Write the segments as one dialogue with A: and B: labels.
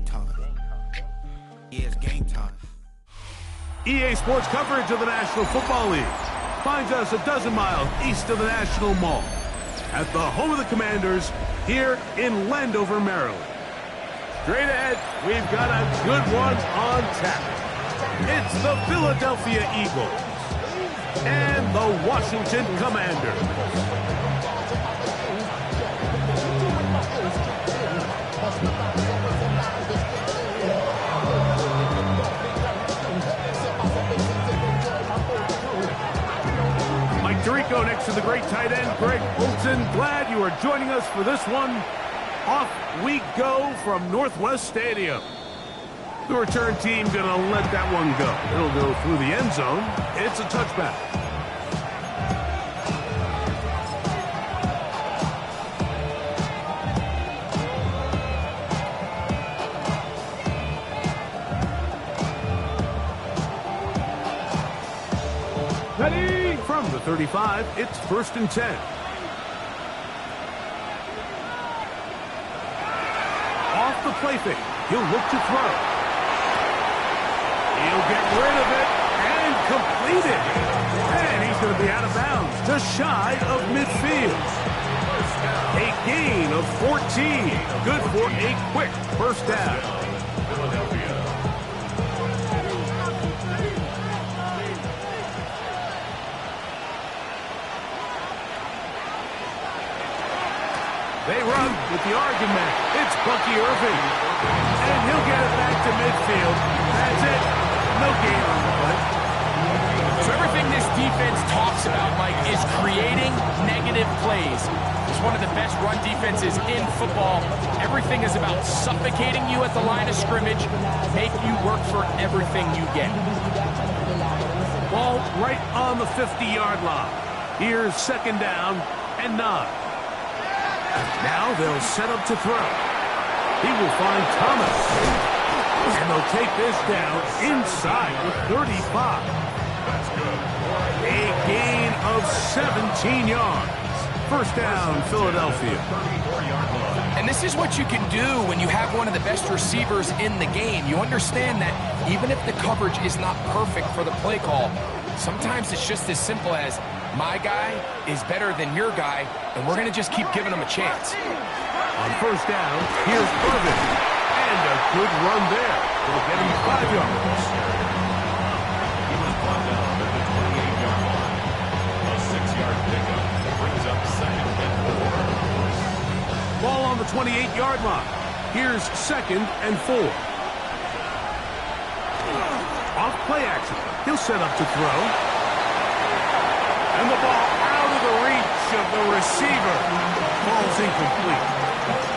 A: time. Yeah, it's game time.
B: EA Sports coverage of the National Football League finds us a dozen miles east of the National Mall at the home of the Commanders here in Landover, Maryland. Straight ahead, we've got a good one on tap. It's the Philadelphia Eagles and the Washington Commanders. Mike Tirico next to the great tight end, Greg Olsen. Glad you are joining us for this one. Off we go from Northwest Stadium. The return team gonna let that one go. It'll go through the end zone. It's a touchback. Ready? From the 35, it's 1st and 10. Off the play fake. He'll look to throw. He'll get rid of it and complete it. And he's going to be out of bounds, just shy of midfield. A gain of 14. Good for a quick first down. They run with the argument. It's Bucky Irving. And he'll get it back to midfield. That's it. No gain on the play.
C: So everything this defense talks about, Mike, is creating negative plays. It's one of the best run defenses in football. Everything is about suffocating you at the line of scrimmage, make you work for everything you get.
B: Ball right on the 50-yard line. Here's 2nd down and 9. Now they'll set up to throw. He will find Thomas. And they'll take this down inside the 35. A gain of 17 yards. 1st down, Philadelphia.
C: And this is what you can do when you have one of the best receivers in the game. You understand that even if the coverage is not perfect for the play call, sometimes it's just as simple as, my guy is better than your guy, and we're going to just keep giving him a chance.
B: On 1st down, here's Irvin. And a good run there. It'll get him 5 yards.
D: He was brought down at the 28-yard line. A 6-yard pickup brings up 2nd and 4.
B: Ball on the 28-yard line. Here's 2nd and 4. Off play action. He'll set up to throw. And the ball out of the reach of the receiver. Ball's incomplete.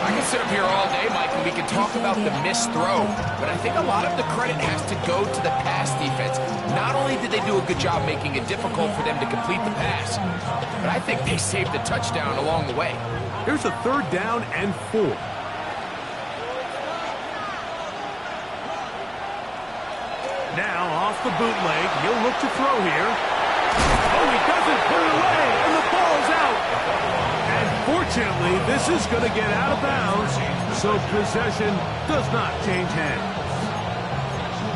C: I can sit up here all day, Mike, and we can talk about the missed throw, but I think a lot of the credit has to go to the pass defense. Not only did they do a good job making it difficult for them to complete the pass, but I think they saved the touchdown along the way.
B: Here's a 3rd down and 4. Now off the bootleg, he'll look to throw here. Oh, he doesn't put it away, and the ball's out. And fortunately, this is going to get out of bounds, so possession does not change hands.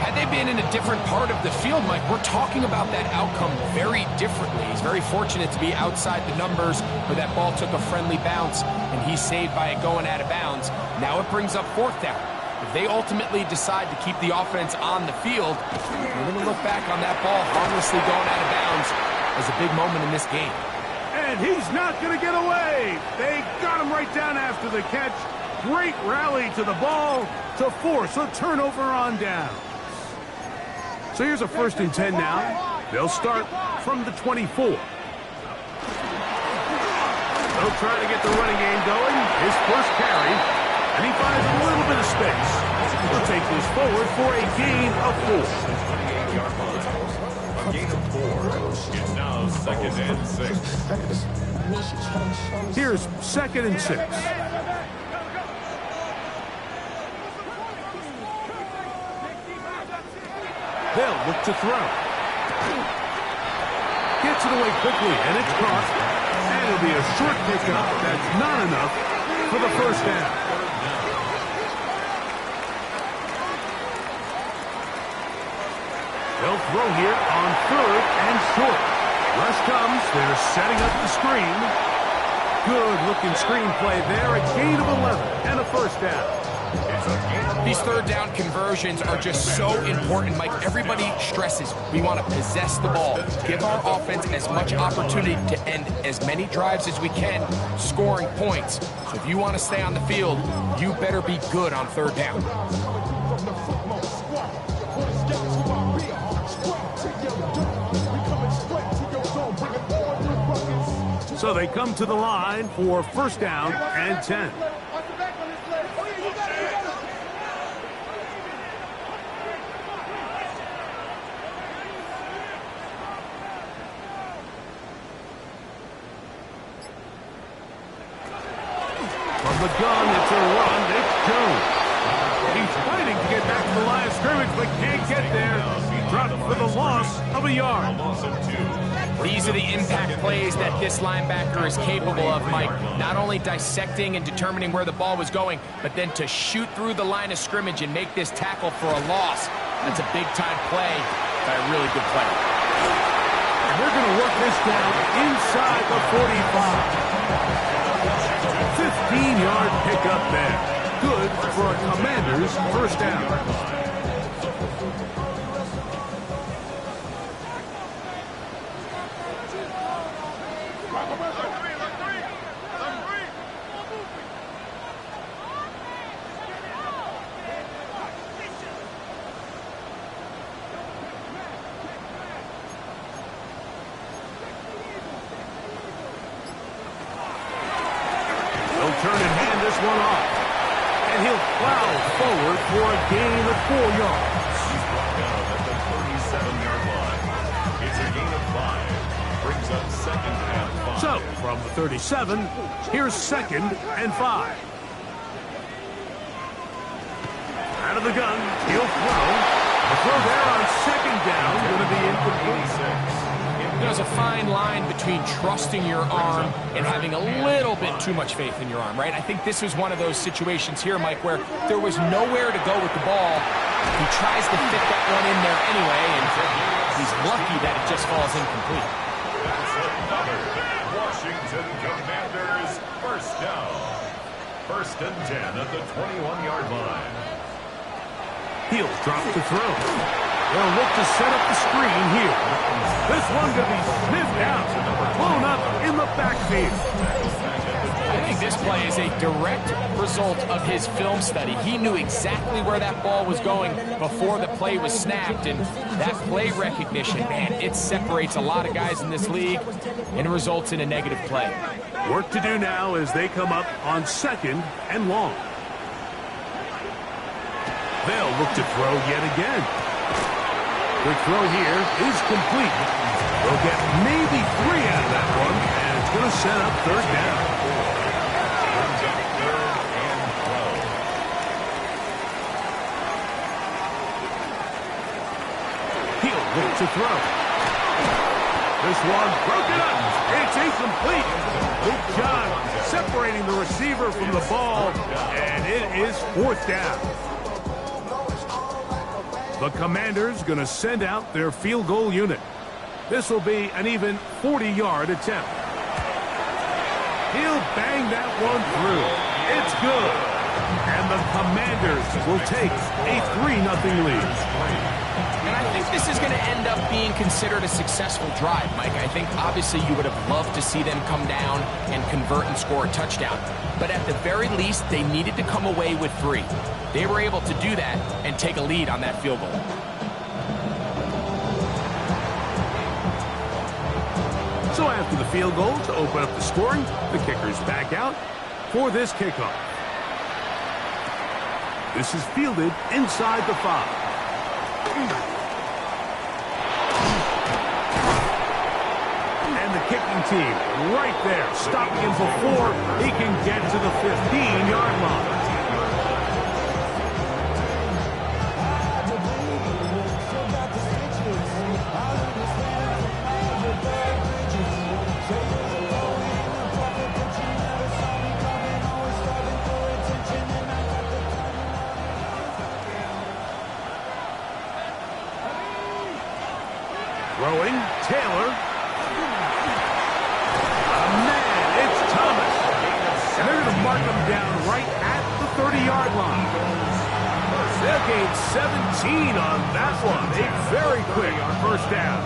C: Had they been in a different part of the field, Mike, we're talking about that outcome very differently. He's very fortunate to be outside the numbers where that ball took a friendly bounce, and he's saved by it going out of bounds. Now it brings up 4th down. If they ultimately decide to keep the offense on the field, we're going to look back on that ball harmlessly going out of bounds as a big moment in this game.
B: And he's not going to get away. They got him right down after the catch. Great rally to the ball to force a turnover on down. So here's a 1st and 10 now. They'll start from the 24. They'll try to get the running game going. His first carry. And he finds a little bit of space. He'll take this forward for a gain of 4.
D: A gain of 4. It's now 2nd and 6.
B: Here's 2nd and 6. They'll look to throw. Gets it away quickly, and it's caught. And it'll be a short pickup. That's not enough for the 1st down. They'll throw here on 3rd and short. Rush comes. They're setting up the screen. Good-looking screen play there. A gain of 11 and a first down.
C: These third down conversions are just so important, Mike. Everybody stresses we want to possess the ball, give our offense as much opportunity to end as many drives as we can, scoring points. So if you want to stay on the field, you better be good on third down.
B: So they come to the line for first down and 10. From the gun, it's a run. It's Jones. He's fighting to get back to the line of scrimmage, but can't get there. He dropped for the loss of a yard.
C: These are the impact plays that this linebacker is capable of, Mike. Not only dissecting and determining where the ball was going, but then to shoot through the line of scrimmage and make this tackle for a loss. That's a big-time play by a really good player.
B: And they're going to work this down inside the 45. 15-yard pickup there. Good for a Commanders first down. Turn and hand this one off. And he'll plow forward for a gain of 4 yards.
D: He's brought down at the 37-yard line. It's a gain of 5. Brings up second and 5.
B: So, from the 37, here's second and 5. Out of the gun, he'll throw. The throw there on second down, going to be incomplete.
C: There's a fine line between trusting your arm and having a little bit too much faith in your arm, right? I think this was one of those situations here, Mike, where there was nowhere to go with the ball. He tries to fit that one in there anyway, and he's lucky that it just falls incomplete.
D: That's another Washington Commanders first down. First and 10 at the 21-yard line.
B: He'll drop the throw. They'll look to set up the screen here. This one going to be sniffed out, blown up in the backfield.
C: I think this play is a direct result of his film study. He knew exactly where that ball was going before the play was snapped, and that play recognition, man, it separates a lot of guys in this league, and it results in a negative play.
B: Work to do now as they come up on second and long. They'll look to throw yet again. The throw here is complete. They'll get maybe 3 out of that one, and it's going to set up third down.
D: Brings up third and 12.
B: He'll look to throw. This one broken up. It's incomplete. Good job separating the receiver from the ball, and it is fourth down. The Commanders going to send out their field goal unit. This will be an even 40-yard attempt. He'll bang that one through. It's good. And the Commanders will take a 3-0 lead.
C: And I think this is going to end up being considered a successful drive, Mike. I think obviously you would have loved to see them come down and convert and score a touchdown. But at the very least, they needed to come away with 3. They were able to do that and take a lead on that field goal.
B: So after the field goal to open up the scoring, the kicker's back out for this kickoff. This is fielded inside the 5. And the kicking team right there, stopping him before he can get to the 15-yard line. Throwing, Taylor. Man, it's Thomas. And they're going to mark him down right at the 30-yard line. They'll gain 17 on that one. A very quick first down.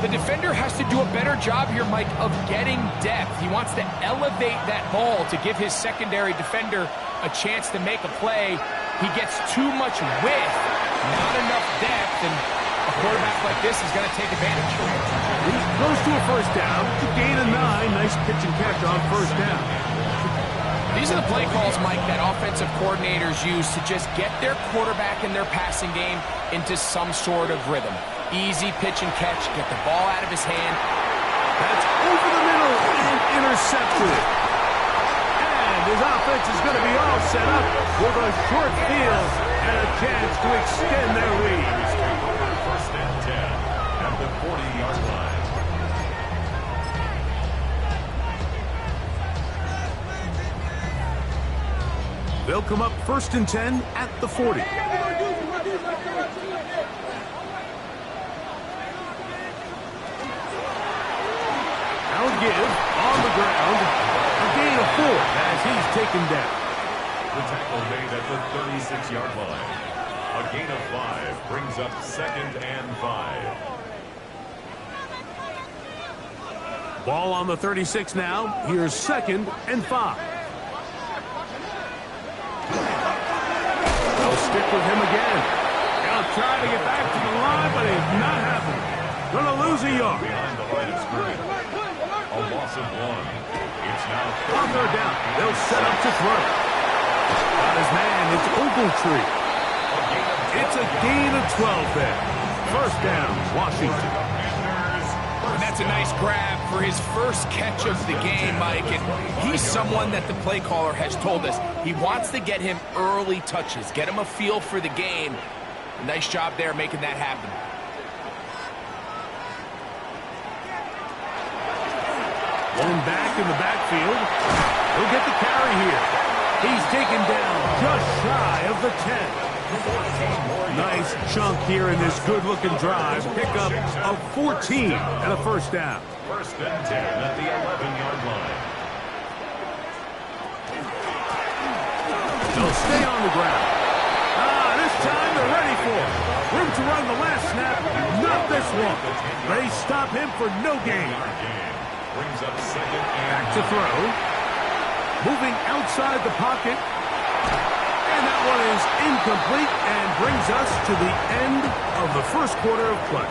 C: The defender has to do a better job here, Mike, of getting depth. He wants to elevate that ball to give his secondary defender a chance to make a play. He gets too much width, not enough depth, and a quarterback like this is going to take advantage.
B: He goes to a first down to gain a 9. Nice pitch and catch on first down.
C: These are the play calls, Mike, that offensive coordinators use to just get their quarterback and their passing game into some sort of rhythm. Easy pitch and catch, get the ball out of his hand.
B: That's over the middle and intercepted. And his offense is going to be all set up with a short field and a chance to extend their lead.
D: First and 10 at the 40-yard line.
B: They'll come up first and 10 at the 40. Now give on the ground. A gain of 4 as he's taken down.
D: The tackle made at the 36-yard line. A gain of 5 brings up second and 5.
B: Ball on the 36 now. Here's second and 5. They'll stick with him again. They'll try to get back to the line, but it's not happening. Going to lose a yard.
D: Behind the line of scrimmage. A loss of 1. It's now
B: On third down, they'll set up to throw. Got his man, it's Ogletree. It's a gain of 12 there. First down, Washington.
C: And that's a nice grab for his first catch of the game, Mike. And he's someone that the play caller has told us he wants to get him early touches, get him a feel for the game. Nice job there making that happen.
B: One back in the backfield. He'll get the carry here. He's taken down just shy of the 10. Nice chunk here in this good-looking drive. Pickup of 14 and a first down.
D: First and 10 at the 11-yard line.
B: They'll stay on the ground. This time they're ready for it. Room to run the last snap. Not this one. They stop him for no gain.
D: Brings up second and
B: Back to throw. Moving outside the pocket. And that one is incomplete and brings us to the end of the first quarter of play.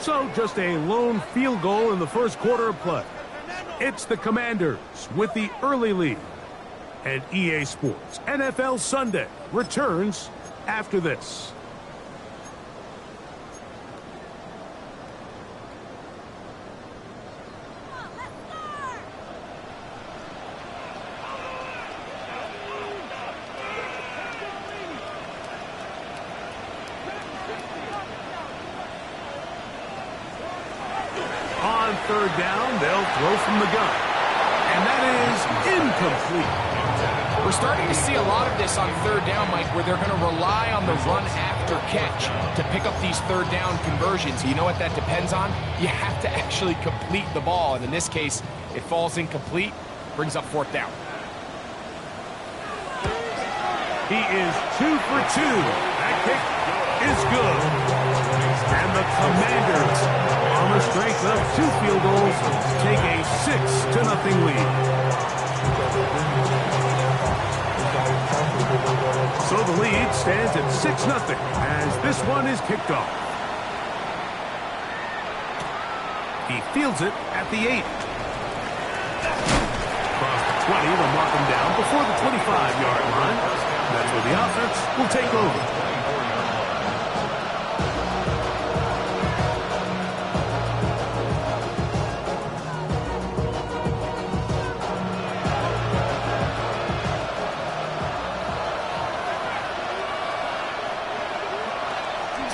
B: So just a lone field goal in the first quarter of play. It's the Commanders with the early lead. And EA Sports NFL Sunday returns after this. On third down, they'll throw from the gun. And that is incomplete.
C: We're starting to see a lot of this on third down, Mike, where they're going to rely on the run after catch to pick up these third down conversions. You know what that depends on? You have to actually complete the ball. And in this case, it falls incomplete, brings up fourth down.
B: He is 2 for 2. That kick is good. And the Commanders, on the strength of 2 field goals, take a 6-0 lead. So the lead stands at 6-0 as this one is kicked off. He fields it at the 8. Across the 20, they'll mark him down before the 25-yard line. That's where the offense will take over.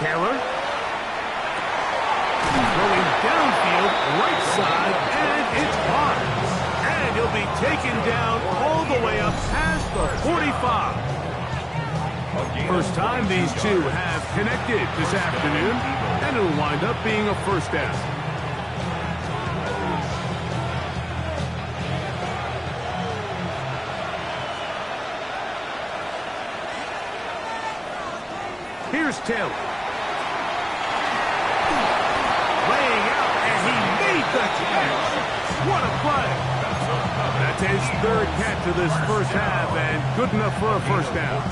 B: Taylor. Throwing downfield, right side, and it's caught. And he'll be taken down all the way up past the 45. First time these two have connected this afternoon, and it'll wind up being a first down. Here's Taylor. Laying out, and he made the catch. What a play. That's his third catch of this first half, and good enough for a first down.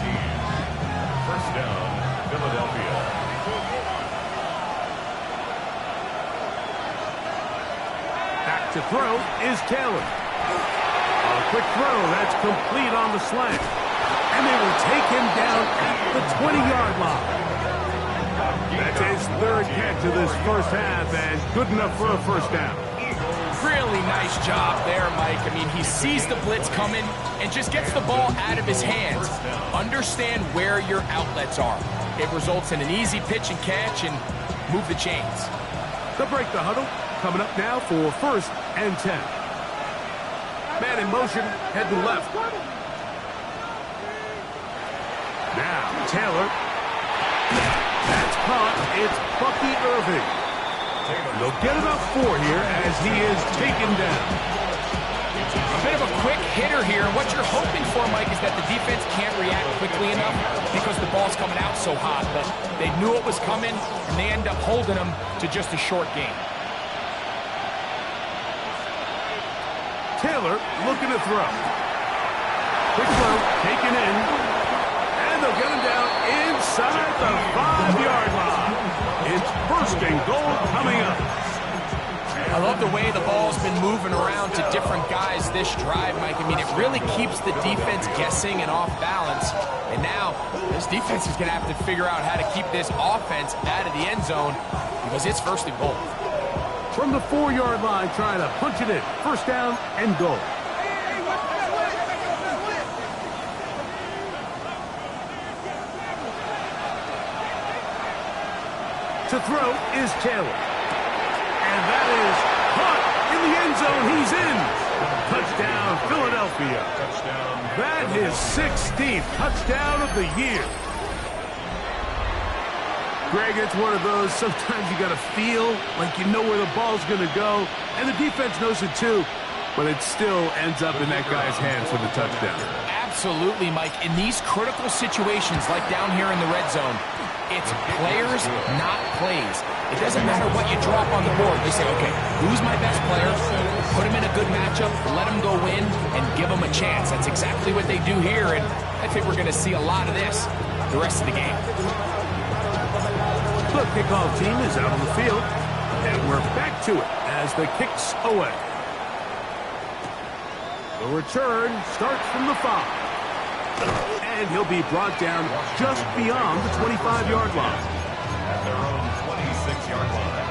D: First down, Philadelphia.
B: Back to throw is Taylor. A quick throw that's complete on the slant. And they will take him down at the 20-yard line. That's his third catch of this first half, and good enough for a first down.
C: Really nice job there, Mike. I mean, he sees the blitz coming and just gets the ball out of his hands. Understand where your outlets are. It results in an easy pitch and catch and move the chains.
B: They'll break the huddle. Coming up now for first and 10. Man in motion, head to left. Now, Taylor. That's caught. It's Bucky Irving. They'll get about 4 here as he is taken down.
C: A bit of a quick hitter here. What you're hoping for, Mike, is that the defense can't react quickly enough because the ball's coming out so hot. But they knew it was coming, and they end up holding them to just a short game.
B: Taylor looking to throw. Quick throw, taken in. And they'll get him down inside the 5-yard line. It's first and goal coming up.
C: I love the way the ball's been moving around to different guys this drive, Mike. I mean, it really keeps the defense guessing and off balance. And now, this defense is going to have to figure out how to keep this offense out of the end zone because it's first and goal.
B: From the 4-yard line, trying to punch it in. First down and goal. To throw is Taylor. And that is caught in the end zone. He's in. Touchdown, Philadelphia.
D: Touchdown.
B: That is 16th touchdown of the year. Greg, it's one of those, sometimes you got to feel like you know where the ball's going to go, and the defense knows it too, but it still ends up in that guy's hands for the touchdown.
C: Absolutely, Mike. In these critical situations, like down here in the red zone, it's players, not plays. It doesn't matter what you drop on the board. They say, okay, who's my best player? Put him in a good matchup, let him go win, and give him a chance. That's exactly what they do here, and I think we're going to see a lot of this the rest of the game.
B: The kickoff team is out on the field, and we're back to it as the kick's away. The return starts from the 5. And he'll be brought down just beyond the 25-yard line.
D: At their own 26-yard line.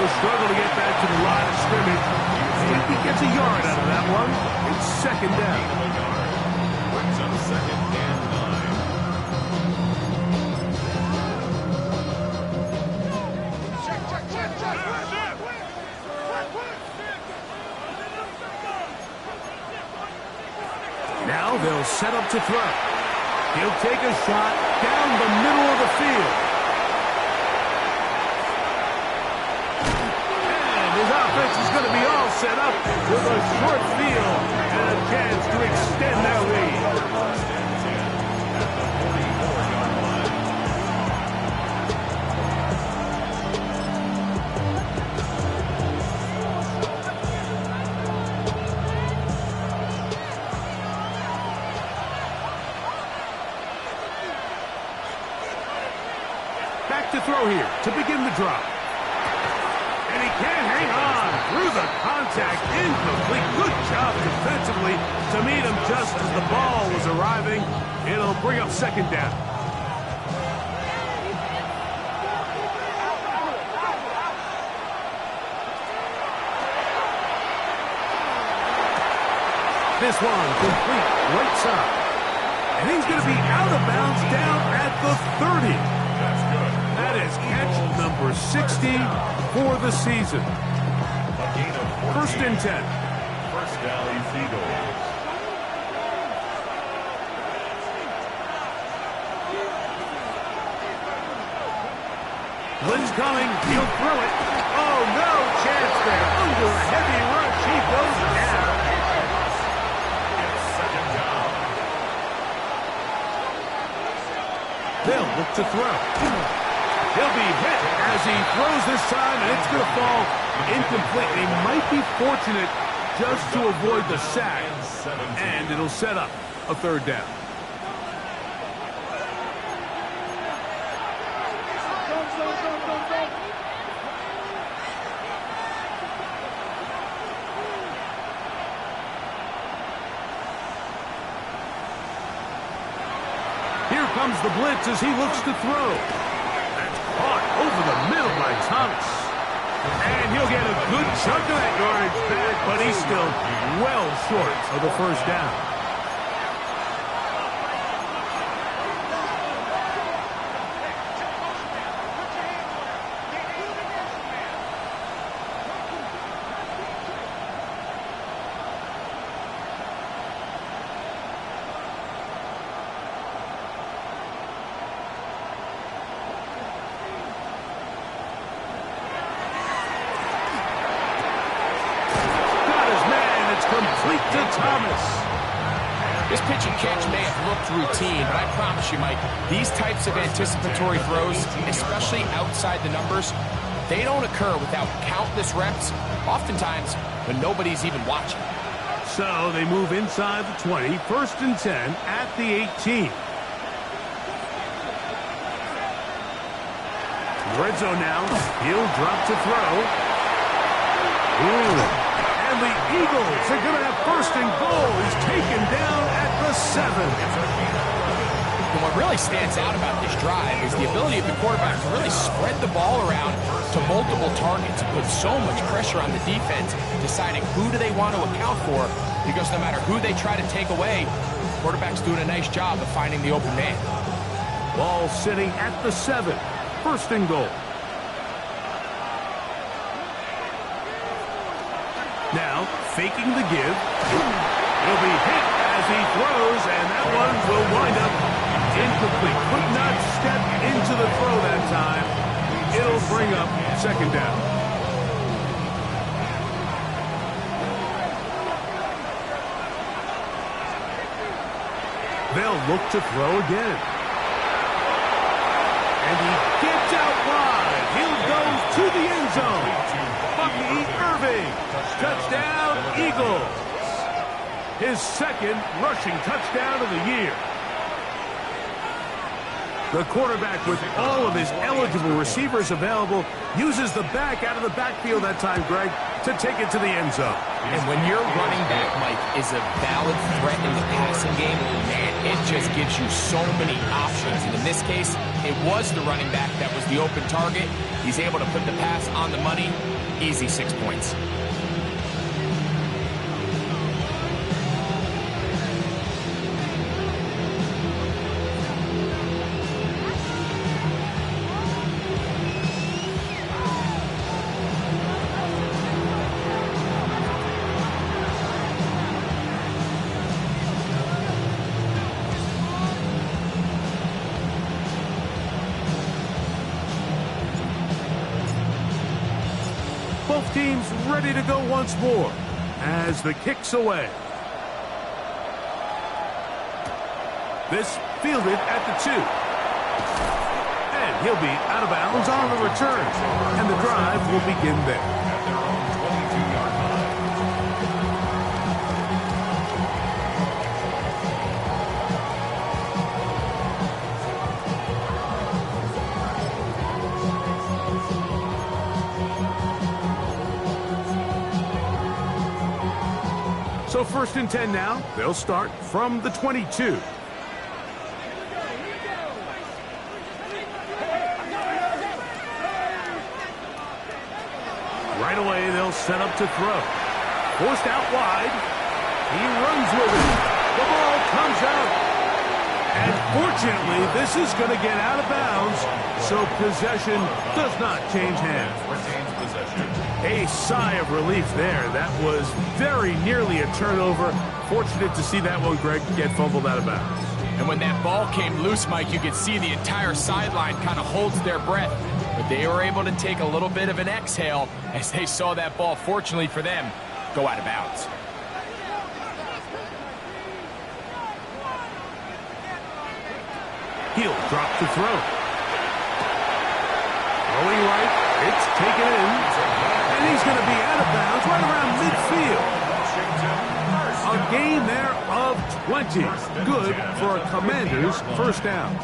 B: Struggle to get back to the line of scrimmage. If he gets a yard out of that one, it's second down.
D: Brings up second and 9.
B: Now they'll set up to throw. He'll take a shot down the middle of the field. His offense is going to be all set up with a short field and a chance to extend their lead. Back to throw here to begin the drive. And he can't hang on through the contact, incomplete. Good job defensively to meet him just as the ball was arriving. It'll bring up second down. This one complete, right side. And he's going to be out of bounds down at the 30.
D: That's good.
B: That is catch number 60 for the season.
D: A gain of 14.
B: First and 10.
D: First down, Eagles.
B: Blitz coming. He'll throw it. Oh, no chance there. Under a heavy rush. He goes down.
D: It's second down.
B: They'll look to throw. He'll be hit as he throws this time, and it's going to fall incomplete. They might be fortunate just to avoid the sack, and it'll set up a third down. Here comes the blitz as he looks to throw. That's caught over the middle by Thomas. And he'll get a good chunk of that yardage back, but he's still well short of the first down. Complete to Thomas.
C: This pitch and catch may have looked routine, but I promise you, Mike, these types of anticipatory throws, especially outside the numbers, they don't occur without countless reps, oftentimes when nobody's even watching.
B: So they move inside the 20, first and 10 at the 18. Red zone now. He'll drop to throw. Ooh. And the Eagles are going to have first and goal. He's taken down at the 7.
C: And what really stands out about this drive is the ability of the quarterback to really spread the ball around to multiple targets and put so much pressure on the defense, deciding who do they want to account for, because no matter who they try to take away, the quarterback's doing a nice job of finding the open man.
B: Ball sitting at the 7. First and goal. Now, faking the give. He'll be hit as he throws, and that one will wind up incomplete. Could not step into the throw that time. It'll bring up second down. They'll look to throw again. And he gets out wide. He'll go to the end zone. Bucky Irving. Touchdown, Eagles. His second rushing touchdown of the year. The quarterback, with all of his eligible receivers available, uses the back out of the backfield that time, Greg, to take it to the end zone.
C: And when your running back, Mike, is a valid threat in the passing game, man, it just gives you so many options. And in this case, it was the running back that was the open target. He's able to put the pass on the money. Easy 6 points.
B: Both teams ready to go once more as the kick's away. This fielded at the 2. And he'll be out of bounds on the return. And the drive will begin there.
D: At their own 22-yard line.
B: So 1st and 10 now. They'll start from the 22. Right away, they'll set up to throw. Forced out wide. He runs with it. The ball comes out. And fortunately, this is going to get out of bounds, so possession does not change hands.
D: Retains possession.
B: A sigh of relief there. That was very nearly a turnover. Fortunate to see that one, Greg, get fumbled out of bounds.
C: And when that ball came loose, Mike, you could see the entire sideline kind of holds their breath. But they were able to take a little bit of an exhale as they saw that ball, fortunately for them, go out of bounds.
B: He'll drop the throw. Throwing right, it's taken in. And he's going to be out of bounds right around midfield. A gain there of 20. Good for a Commanders first down.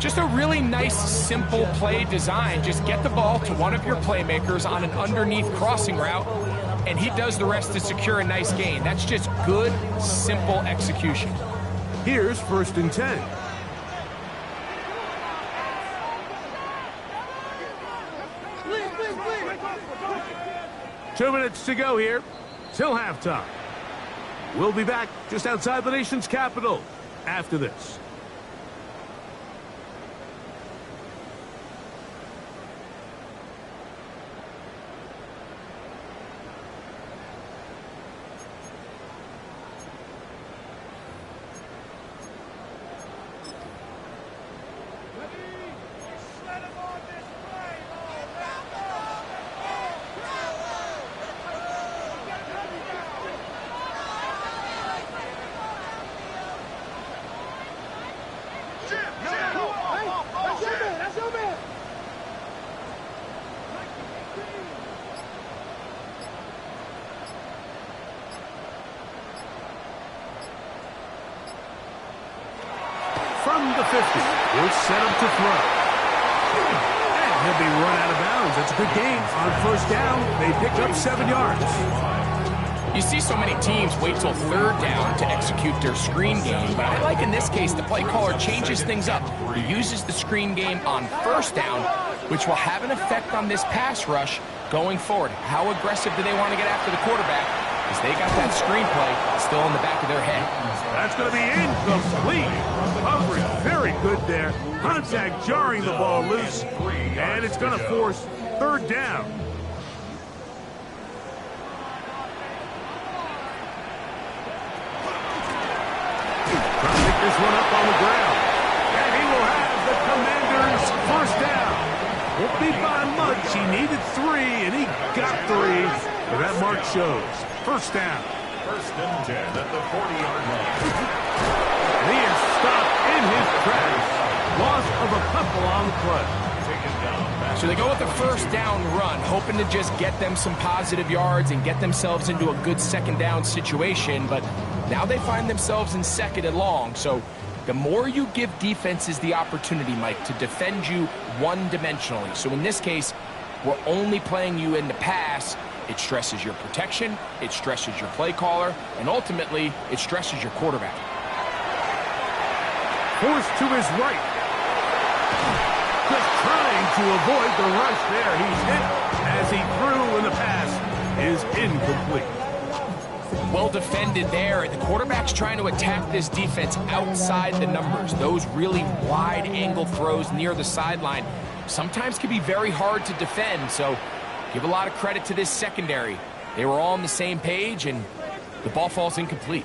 C: Just a really nice, simple play design. Just get the ball to one of your playmakers on an underneath crossing route, and he does the rest to secure a nice gain. That's just good, simple execution.
B: Here's 1st and 10. Two minutes to go here till halftime. We'll be back just outside the nation's capital after this. From the 50, he'll set up to throw. And he'll be run out of bounds. That's a good gain. On 1st down, they picked up 7 yards.
C: You see so many teams wait till 3rd down to execute their screen game, but I like in this case the play caller changes things up. He uses the screen game on 1st down, which will have an effect on this pass rush going forward. How aggressive do they want to get after the quarterback? Because they got that screenplay still in the back of their head.
B: That's going to be incomplete. Coverage very good there. Contact jarring the ball loose. And it's going to force 3rd down. Trying to pick this one up on the ground. And he will have the Commanders' 1st down. Won't be by much. He needed 3, and he got 3. But that mark shows. 1st down.
D: 1st and 10 at the 40-yard line.
B: And he is stopped in his tracks. Loss of a couple on the play.
C: So they go with the 1st down run, hoping to just get them some positive yards and get themselves into a good 2nd down situation. But now they find themselves in 2nd and long. So the more you give defenses the opportunity, Mike, to defend you one-dimensionally. So in this case, we're only playing you in the pass. It stresses your protection, it stresses your play caller, and ultimately, it stresses your quarterback.
B: Forced to his right. Just trying to avoid the rush there. He's hit as he threw, and the pass is incomplete.
C: Well defended there. The quarterback's trying to attack this defense outside the numbers. Those really wide-angle throws near the sideline sometimes can be very hard to defend, so give a lot of credit to this secondary. They were all on the same page, and the ball falls incomplete.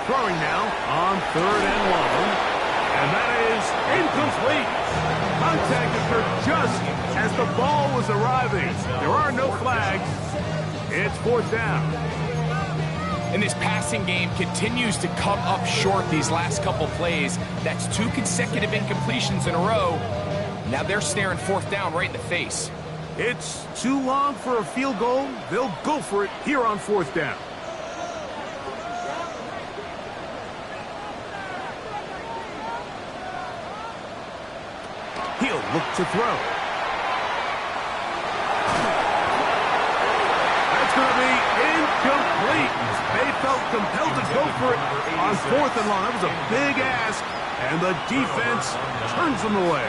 B: Throwing now on 3rd and long. And that is incomplete. Contact occurred just as the ball was arriving. There are no flags. It's 4th down.
C: And this passing game continues to come up short these last couple plays. That's 2 consecutive incompletions in a row. Now they're staring 4th down right in the face.
B: It's too long for a field goal. They'll go for it here on 4th down. He'll to throw. That's going to be incomplete. They felt compelled to go for it on 4th and long. That was a big ask, and the defense turns them away.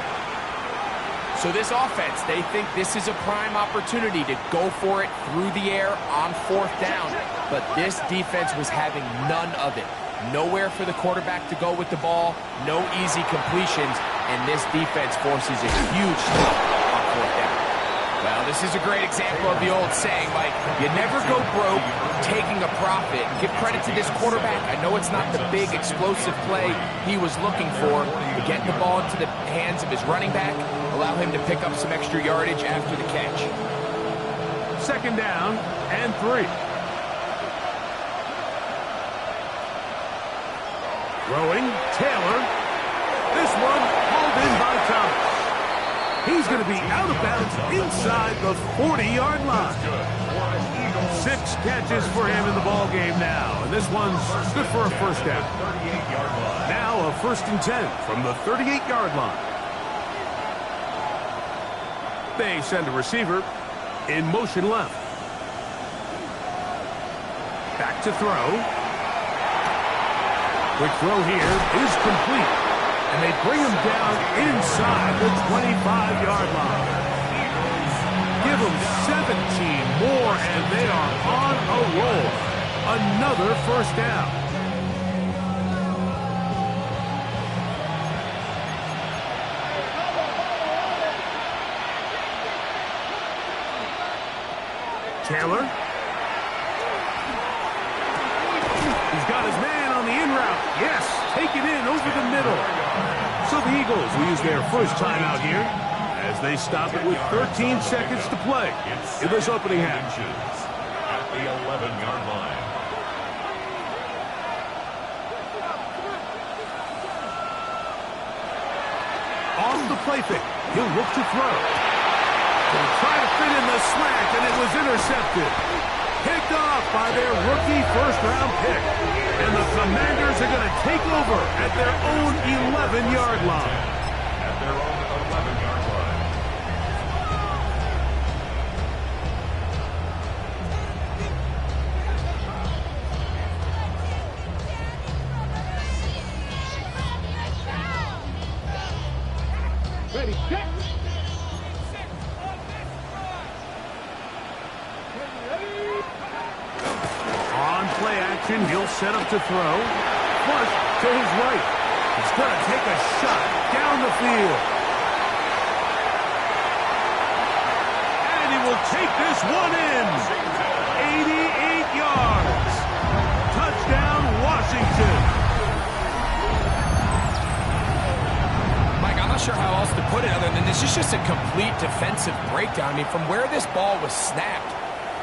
C: So this offense, they think this is a prime opportunity to go for it through the air on 4th down. But this defense was having none of it. Nowhere for the quarterback to go with the ball, no easy completions, and this defense forces a huge stop on 4th down. Well, this is a great example of the old saying, Mike, you never go broke taking a profit. Give credit to this quarterback. I know it's not the big explosive play he was looking for, but getting the ball into the hands of his running back, allow him to pick up some extra yardage after the catch.
B: 2nd down and 3. Throwing, Taylor. This one hauled in by Thomas. He's going to be out of bounds inside the 40-yard line. 6 catches for him in the ball game now, and this one's good for a 1st down. Now a 1st and 10 from the 38-yard line. They send a receiver in motion left. Back to throw. Quick throw here is complete. And they bring him down inside the 25-yard line. Give them 17 more, and they are on a roll. Another 1st down. Taylor. He's got his man on the in route. Yes, take it in over the middle. So the Eagles will use their first timeout here as they stop it with 13 seconds to play in this opening half.
D: At the 11-yard line.
B: Off the play fake, he'll look to throw. He'll try to fit in the slant, and it was intercepted. Picked off by their rookie 1st-round pick. And the Commanders are going to take over at their own 11-yard line.
D: At their own 11-yard line.
B: Ready, set. On play action, he'll set up to throw. Flush to his right. He's going to take a shot down the field. And he will take this one in. 88 yards. Touchdown, Washington.
C: Mike, I'm not sure how else to put it other than this is just a complete defensive breakdown. I mean, from where this ball was snapped,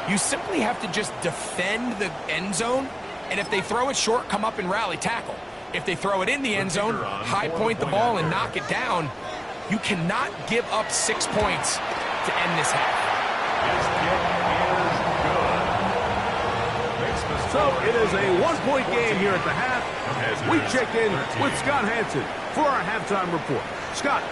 C: you simply have to just defend the end zone, and if they throw it short, come up and rally tackle. If they throw it in the end zone, high point the ball and knock it down. You cannot give up 6 points to end this half.
B: So it is a 1-point game here at the half as we check in with Scott Hansen for our halftime report. Scott.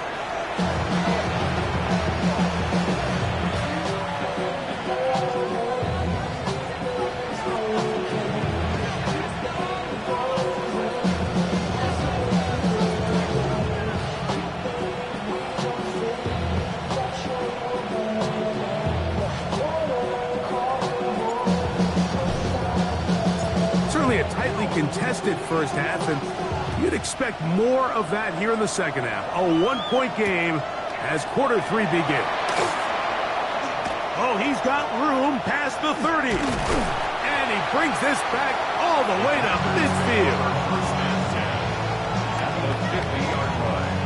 B: Certainly a tightly contested 1st half, and you'd expect more of that here in the 2nd half. A 1-point game as quarter 3 begins. Oh, he's got room past the 30. And he brings this back all the way to midfield.
D: At the 50-yard line.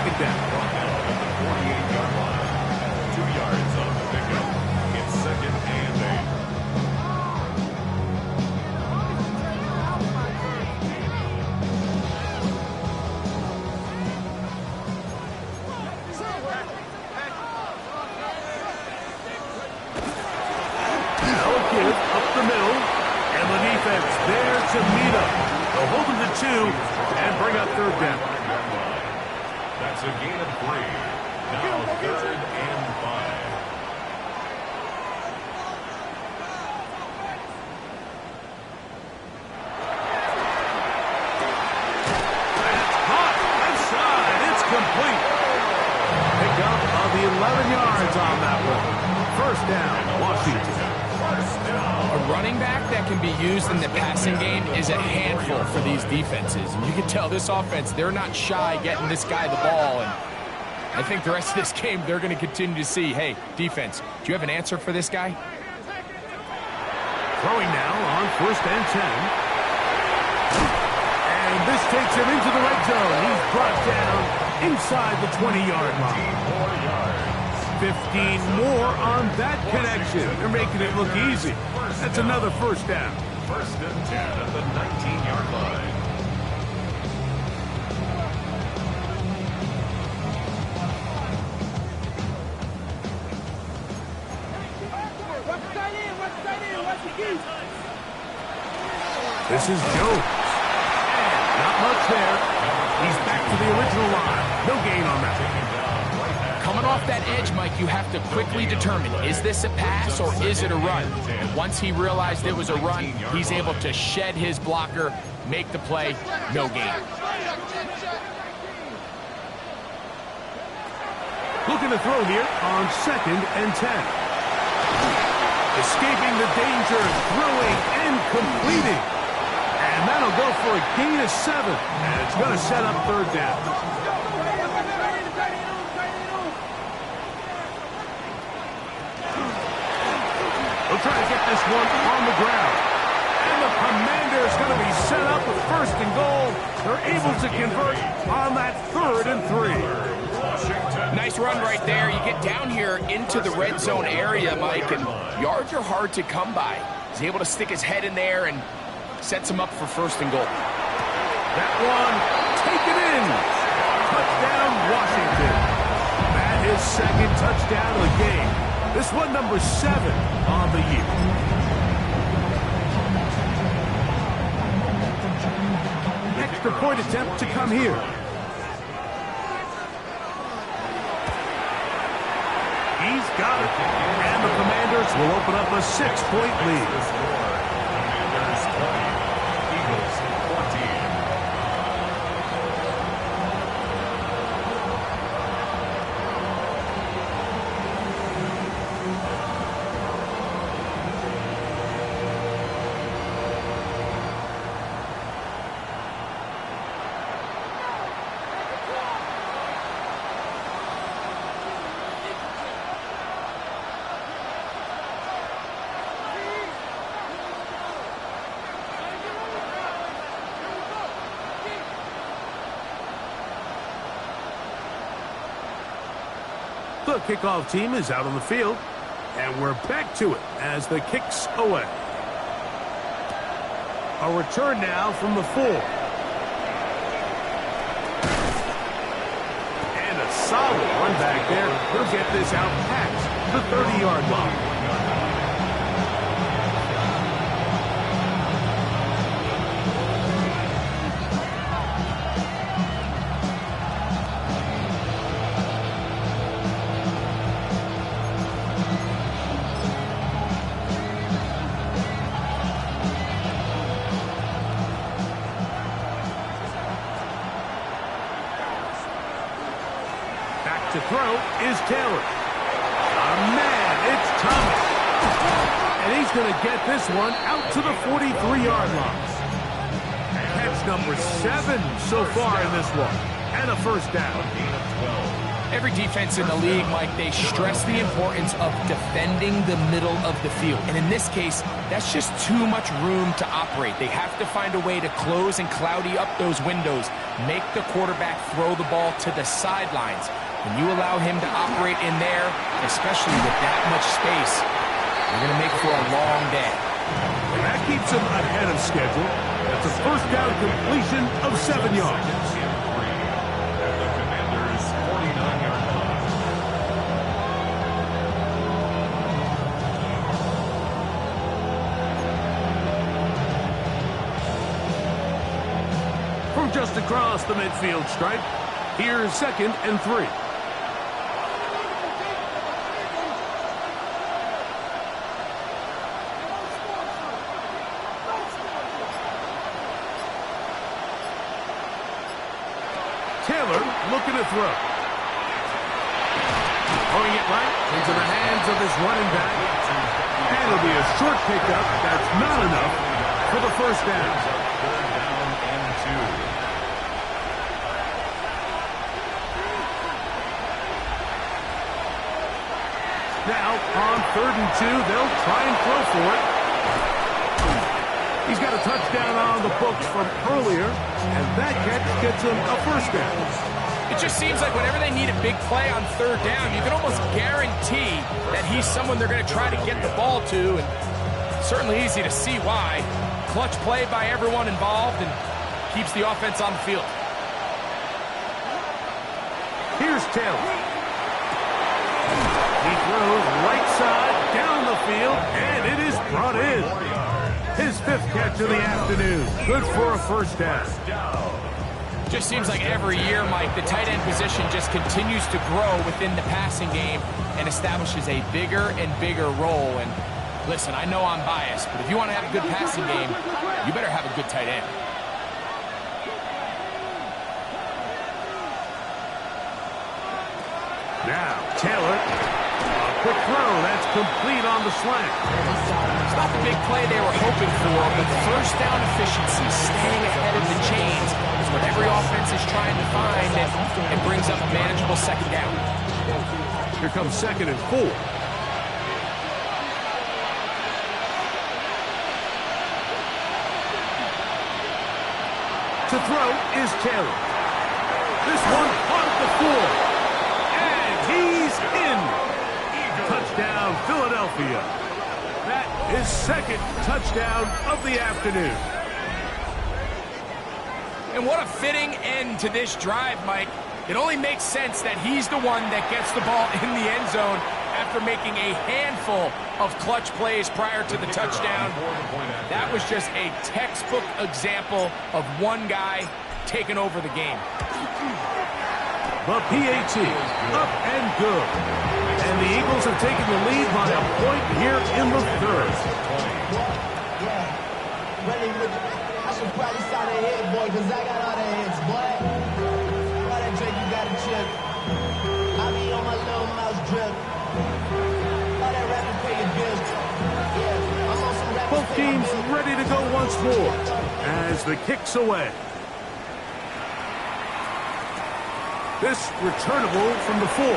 B: second down.
D: Brought down at the 48-yard line. 2 yards on the pickup. It's second and 8.
B: Up the middle, and the defense there to meet up. They'll hold them to 2 and bring up third down.
D: That's a gain of 3. Now third and 5.
B: That's hot inside. It's complete. Pick up of the 11 yards on that one. First down, Washington.
C: A running back that can be used in the passing game is a handful for these defenses. And you can tell this offense, they're not shy getting this guy the ball. And I think the rest of this game, they're going to continue to see, hey, defense, do you have an answer for this guy?
B: Throwing now on first and 10. And this takes him into the red zone. He's brought down inside the 20-yard line. 15 more on that connection. They're making it look easy. That's another first down.
D: First and 10 at the 19-yard line.
B: This is Jones. And not much there. He's back to the original line. No gain on that.
C: Coming off that edge, Mike, you have to quickly determine, is this a pass or is it a run? Once he realized it was a run, he's able to shed his blocker, make the play, no gain.
B: Looking to throw here on second and 10. Escaping the danger, throwing and completing. And that'll go for a gain of 7. And it's going to set up third down. They'll try to get this one on the ground. And the Commander's going to be set up with first and goal. They're able to convert on that third and 3.
C: Nice run right there. You get down here into the red zone area, Mike, and yards are hard to come by. He's able to stick his head in there and sets him up for first and goal.
B: That one taken in. Touchdown, Washington. That is second touchdown of the game. This one number 7 on the year. Extra point attempt to come here. He's got it. And the Commanders will open up a 6-point lead.
D: Commanders 20, Eagles 14.
B: The kickoff team is out on the field, and we're back to it as the kick's away. A return now from the 4. And a solid run back there. He'll get this out past the 30-yard line. To throw is Taylor. Man, it's Thomas. And he's going to get this one out to the 43-yard line. Catch number 7 so far in this one. And a first down.
D: A gain of 12.
C: Every defense in the league, Mike, they stress the importance of defending the middle of the field. And in this case, that's just too much room to operate. They have to find a way to close and cloudy up those windows, make the quarterback throw the ball to the sidelines. When you allow him to operate in there, especially with that much space, you're going to make for a long day.
B: And that keeps him ahead of schedule. That's a first down completion of 7 yards. From just across the midfield stripe, here's 2nd and 3. Taylor looking to throw. Throwing it right into the hands of his running back. And it'll be a short pickup. That's not enough for the first down. Now, on 3rd and 2, they'll try and throw for it. He's got a touchdown on the books from earlier, and that catch gets him a first down.
C: It just seems like whenever they need a big play on 3rd down, you can almost guarantee that he's someone they're going to try to get the ball to, and it's certainly easy to see why. Clutch play by everyone involved and keeps the offense on the field.
B: Here's Taylor. He throws right side down the field, and it is brought in. His 5th catch of the afternoon. Good for a first down.
C: Just seems like every year, Mike, the tight end position just continues to grow within the passing game and establishes a bigger and bigger role. And listen, I know I'm biased, but if you want to have a good passing game, you better have a good tight end.
B: Now, Taylor. Quick throw, that's complete on the slant.
C: It's not the big play they were hoping for, but first down efficiency, staying ahead of the chains, is what every offense is trying to find, and brings up a manageable 2nd down.
B: Here comes 2nd and 4. To throw is Taylor. This one on the floor. And he's in. Touchdown, Philadelphia. That is 2nd touchdown of the afternoon.
C: And what a fitting end to this drive, Mike. It only makes sense that he's the one that gets the ball in the end zone after making a handful of clutch plays prior to the touchdown. That was just a textbook example of one guy taking over the game.
B: The PAT, up and good. And the Eagles have taken the lead by a point here in the 3rd.
E: I should probably start a head, boy, because I got all the heads, boy. Why that drink you got a chip? I be on my little mouse drip. Why that rapper pay your bills? Yeah, I'm on some rappers.
B: Both teams ready to go once more as the kick's away. This returnable from the 4.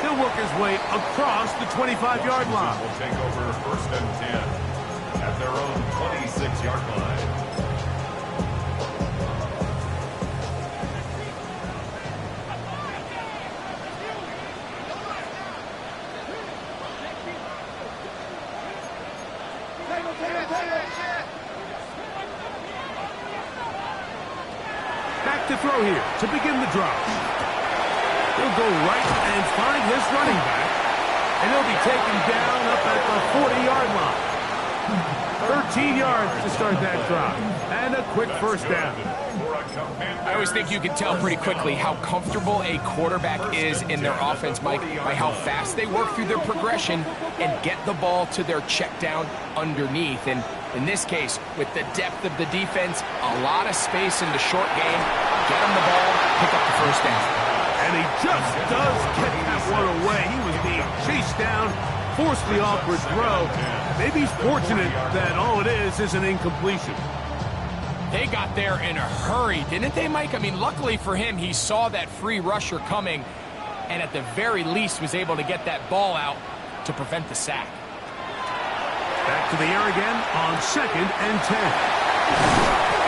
B: He'll work his way across the 25-yard line.
D: Will take over 1st and 10 at their own 26-yard line.
B: Back to throw here to begin the drive. He'll go right and find his running back, and he'll be taken down up at the 40-yard line. 13 yards to start that drive, and a quick first down.
C: I always think you can tell pretty quickly how comfortable a quarterback is in their offense, Mike, by how fast they work through their progression and get the ball to their check down underneath. And in this case, with the depth of the defense, a lot of space in the short game, get him the ball, pick up the first down.
B: And he just does get that one away. He was being chased down, forced the awkward throw. Maybe he's fortunate that all it is an incompletion.
C: They got there in a hurry, didn't they, Mike? I mean, luckily for him, he saw that free rusher coming and at the very least was able to get that ball out to prevent the sack.
B: Back to the air again on 2nd and 10.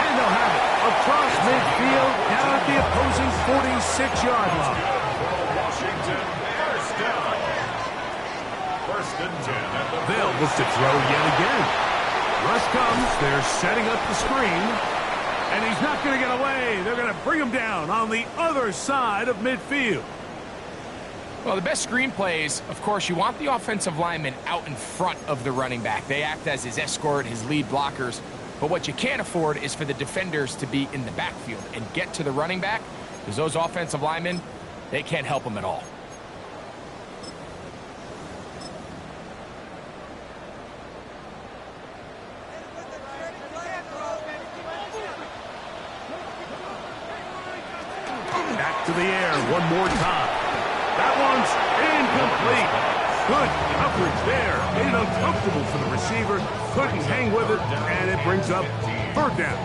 B: And they'll have it across midfield down at the opposing 46-yard line.
D: Washington, first down. 1st and 10.
B: They'll look to throw yet again. Rush comes. They're setting up the screen. And he's not going to get away. They're going to bring him down on the other side of midfield.
C: Well, the best screen plays, of course, you want the offensive lineman out in front of the running back. They act as his escort, his lead blockers. But what you can't afford is for the defenders to be in the backfield and get to the running back, because those offensive linemen, they can't help him at all.
B: Back to the air one more time. That one's incomplete. Good coverage there. Made it uncomfortable for the receiver. Couldn't hang with it, and it brings up 3rd down.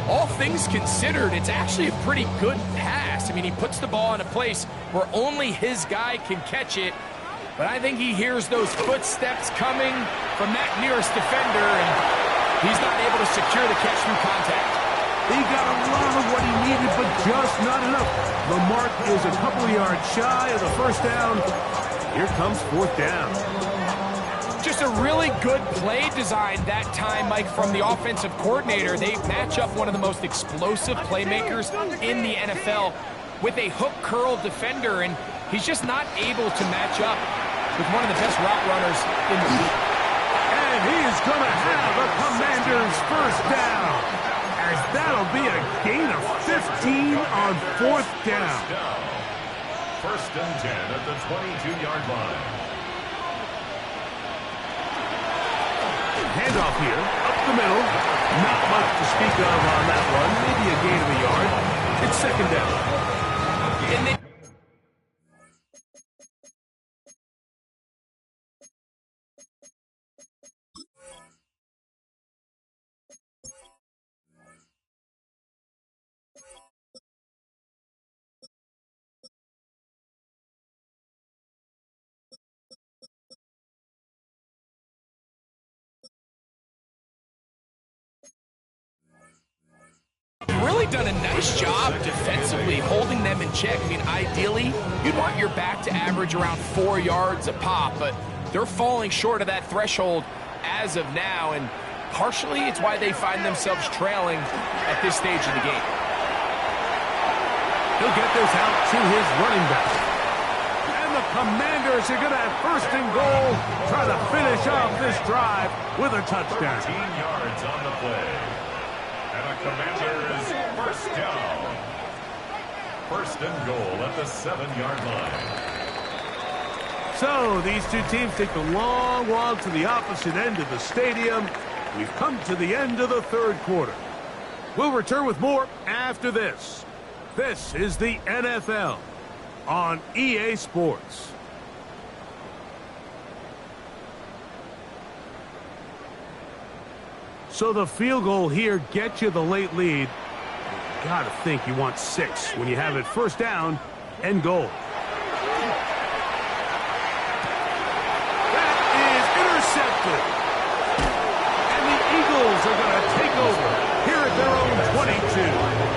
C: All things considered, it's actually a pretty good pass. I mean, he puts the ball in a place where only his guy can catch it. But I think he hears those footsteps coming from that nearest defender, and he's not able to secure the catch through contact.
B: He got a lot of what he needed, but just not enough. The mark is a couple of yards shy of the 1st down. Here comes 4th down.
C: Just a really good play design that time, Mike, from the offensive coordinator. They match up one of the most explosive playmakers in the NFL with a hook curl defender, and he's just not able to match up with one of the best route runners in the league.
B: And he is going to have a Commander's 1st down. As that'll be a gain of 15 on 4th down.
D: 1st and 10 at the 22-yard line.
B: Handoff here, up the middle. Not much to speak of on that one. Maybe a gain of a yard. It's 2nd down.
C: And they really done a nice job defensively holding them in check. I mean, ideally, you'd want your back to average around 4 yards a pop, but they're falling short of that threshold as of now, and partially it's why they find themselves trailing at this stage of the game.
B: He'll get this out to his running back. And the Commanders are going to have 1st and goal, try to finish off this drive with a touchdown.
D: 13 yards on the play. And a Commanders 1st down. 1st and goal at the 7-yard line.
B: So these two teams take the long walk to the opposite end of the stadium. We've come to the end of the 3rd quarter. We'll return with more after this. This is the NFL on EA Sports. So the field goal here gets you the late lead. You gotta think you want 6 when you have it 1st down and goal. That is intercepted. And the Eagles are going to take over here at their own 22.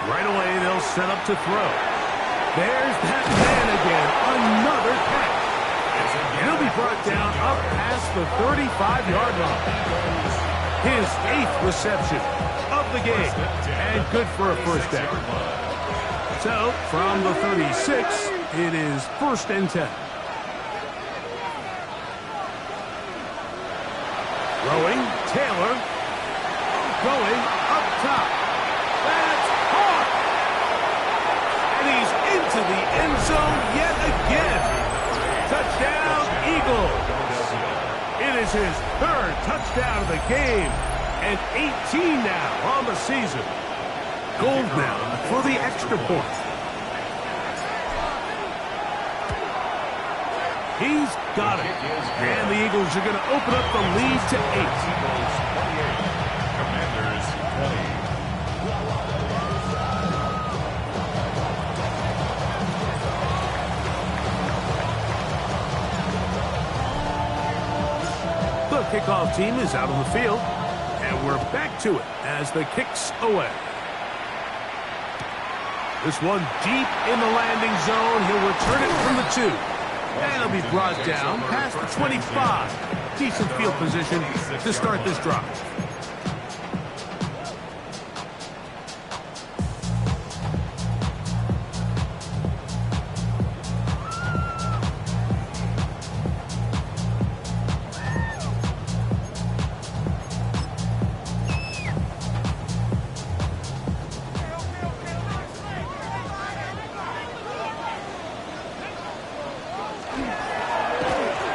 B: Right away, they'll set up to throw. There's that man again. Another catch. And he'll be brought down up past the 35-yard line. His 8th reception of the game. And good for a 1st down. So, from the 36, it is 1st and 10. Throwing, Taylor. Going up top. into the end zone yet again. Touchdown, Eagles. It is his third touchdown of the game, and 18 now on the season. Gold now for the extra point. He's got it. And the Eagles are going to open up the lead to 8.
D: Eagles 28, Commanders 20.
B: The kickoff team is out on the field, and we're back to it as the kick's away. This one deep in the landing zone. He'll return it from the 2. And it'll be brought down past the 25. Decent field position to start this drive.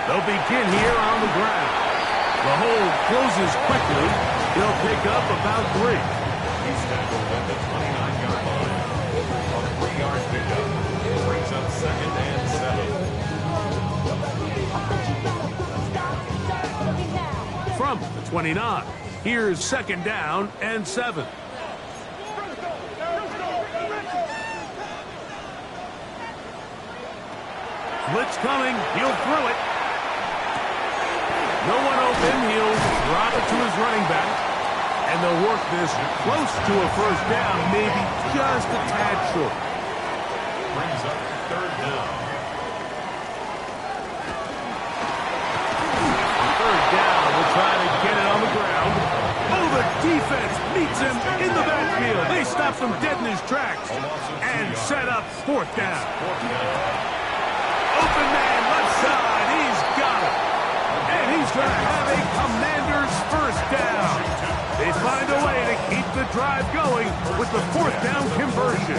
B: They'll begin here on the ground. The hold closes quickly. They'll pick up about 3.
D: He's tackled at the 29-yard line. A 3-yard pickup. Brings up 2nd and 7.
B: From the 29, here's 2nd down and 7. Blitz coming. He'll throw it. No one open. He'll drop it to his running back. And they'll work this close to a first down, maybe just a tad short.
D: Brings up 3rd down.
B: 3rd down. We'll try to get it on the ground. Oh, the defense meets him in the backfield. They stop him dead in his tracks and set up 4th down. Open man, left side. He's got it. And he's going to have a Commander's first down. They find a way to keep the drive going with the 4th down conversion.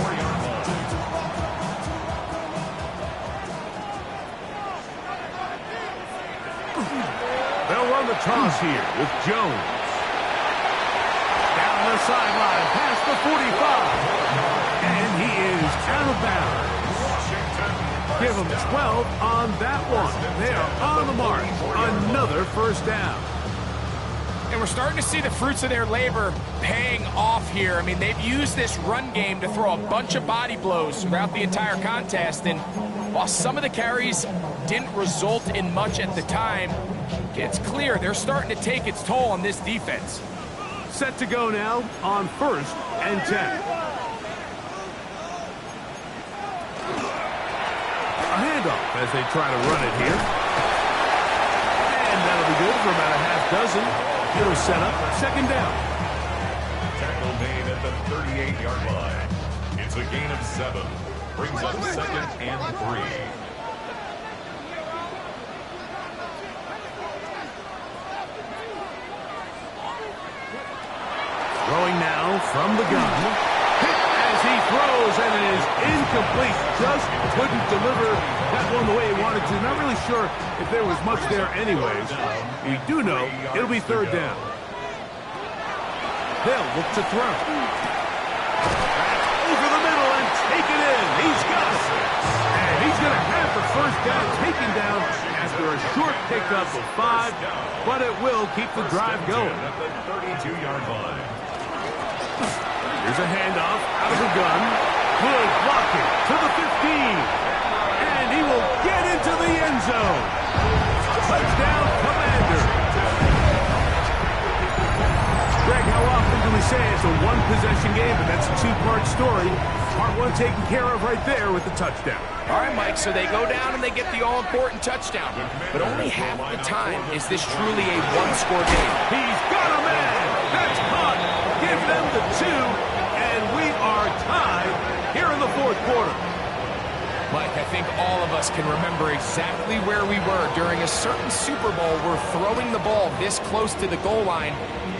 B: They'll run the toss here with Jones. Down the sideline, past the 45. And he is out of bounds. Give them 12 on that one. They are on the march. Another first down.
C: And we're starting to see the fruits of their labor paying off here. I mean, they've used this run game to throw a bunch of body blows throughout the entire contest. And while some of the carries didn't result in much at the time, it's clear they're starting to take its toll on this defense.
B: Set to go now on 1st and 10. A handoff as they try to run it here. And that'll be good for about a half dozen. He'll set up 2nd down.
D: Tackle made at the 38-yard line. It's a gain of 7. Brings up 2nd and 3.
B: Throwing now from the gun. As he throws, and it is incomplete. Just couldn't deliver that one the way he wanted to. Not really sure if there was much there anyways. You do know it'll be 3rd down. They'll look to throw. Over the middle and take it in. He's got it. And he's going to have the first down taken down after a short pickup of 5, but it will keep the drive going.
D: At the 32-yard line.
B: Here's a handoff out of the gun. Good blocking to the 15. And he will get into the end zone. Touchdown, Commander. Greg, how often do we say it's a one-possession game, but that's a 2-part story? Part 1 taken care of right there with the touchdown.
C: All right, Mike, so they go down and they get the all-important touchdown. But only half the time is this truly a one-score game.
B: He's got a man. That's caught. Give them the 2, and we are tied here in the 4th quarter.
C: Mike, I think all of us can remember exactly where we were during a certain Super Bowl where throwing the ball this close to the goal line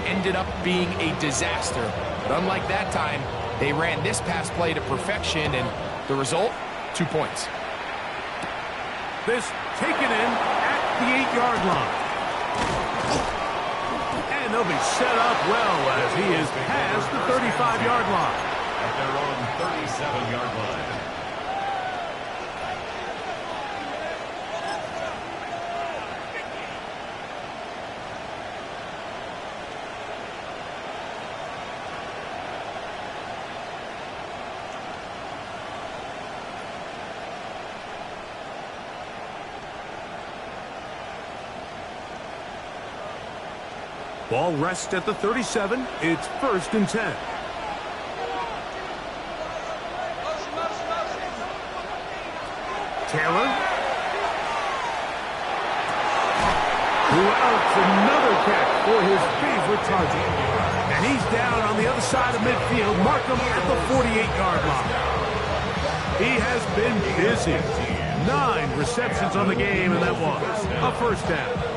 C: ended up being a disaster. But unlike that time, they ran this pass play to perfection, and the result, 2 points.
B: This taken in at the 8-yard line. And they'll be set up well as he is past the 35-yard line.
D: At their own 37-yard line.
B: Ball rests at the 37. It's 1st and 10. Taylor. Who outs another catch for his favorite target. And he's down on the other side of midfield. Mark him at the 48-yard line. He has been busy. 9 receptions on the game, and that was a 1st down.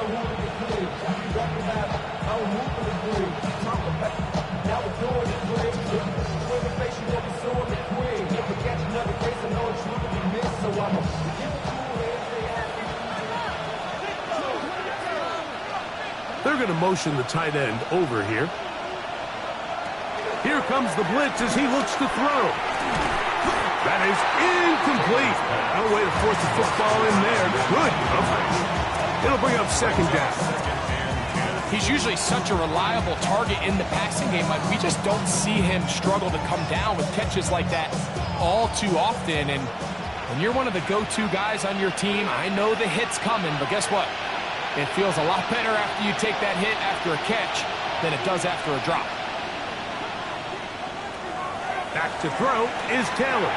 B: They're going to motion the tight end over here. Here comes the blitz as he looks to throw. That is incomplete. No way to force the football in there. Good coverage. It'll bring up 2nd down.
C: He's usually such a reliable target in the passing game. Like, we just don't see him struggle to come down with catches like that all too often. And when you're one of the go-to guys on your team, I know the hit's coming, but guess what? It feels a lot better after you take that hit after a catch than it does after a drop.
B: Back to throw is Taylor.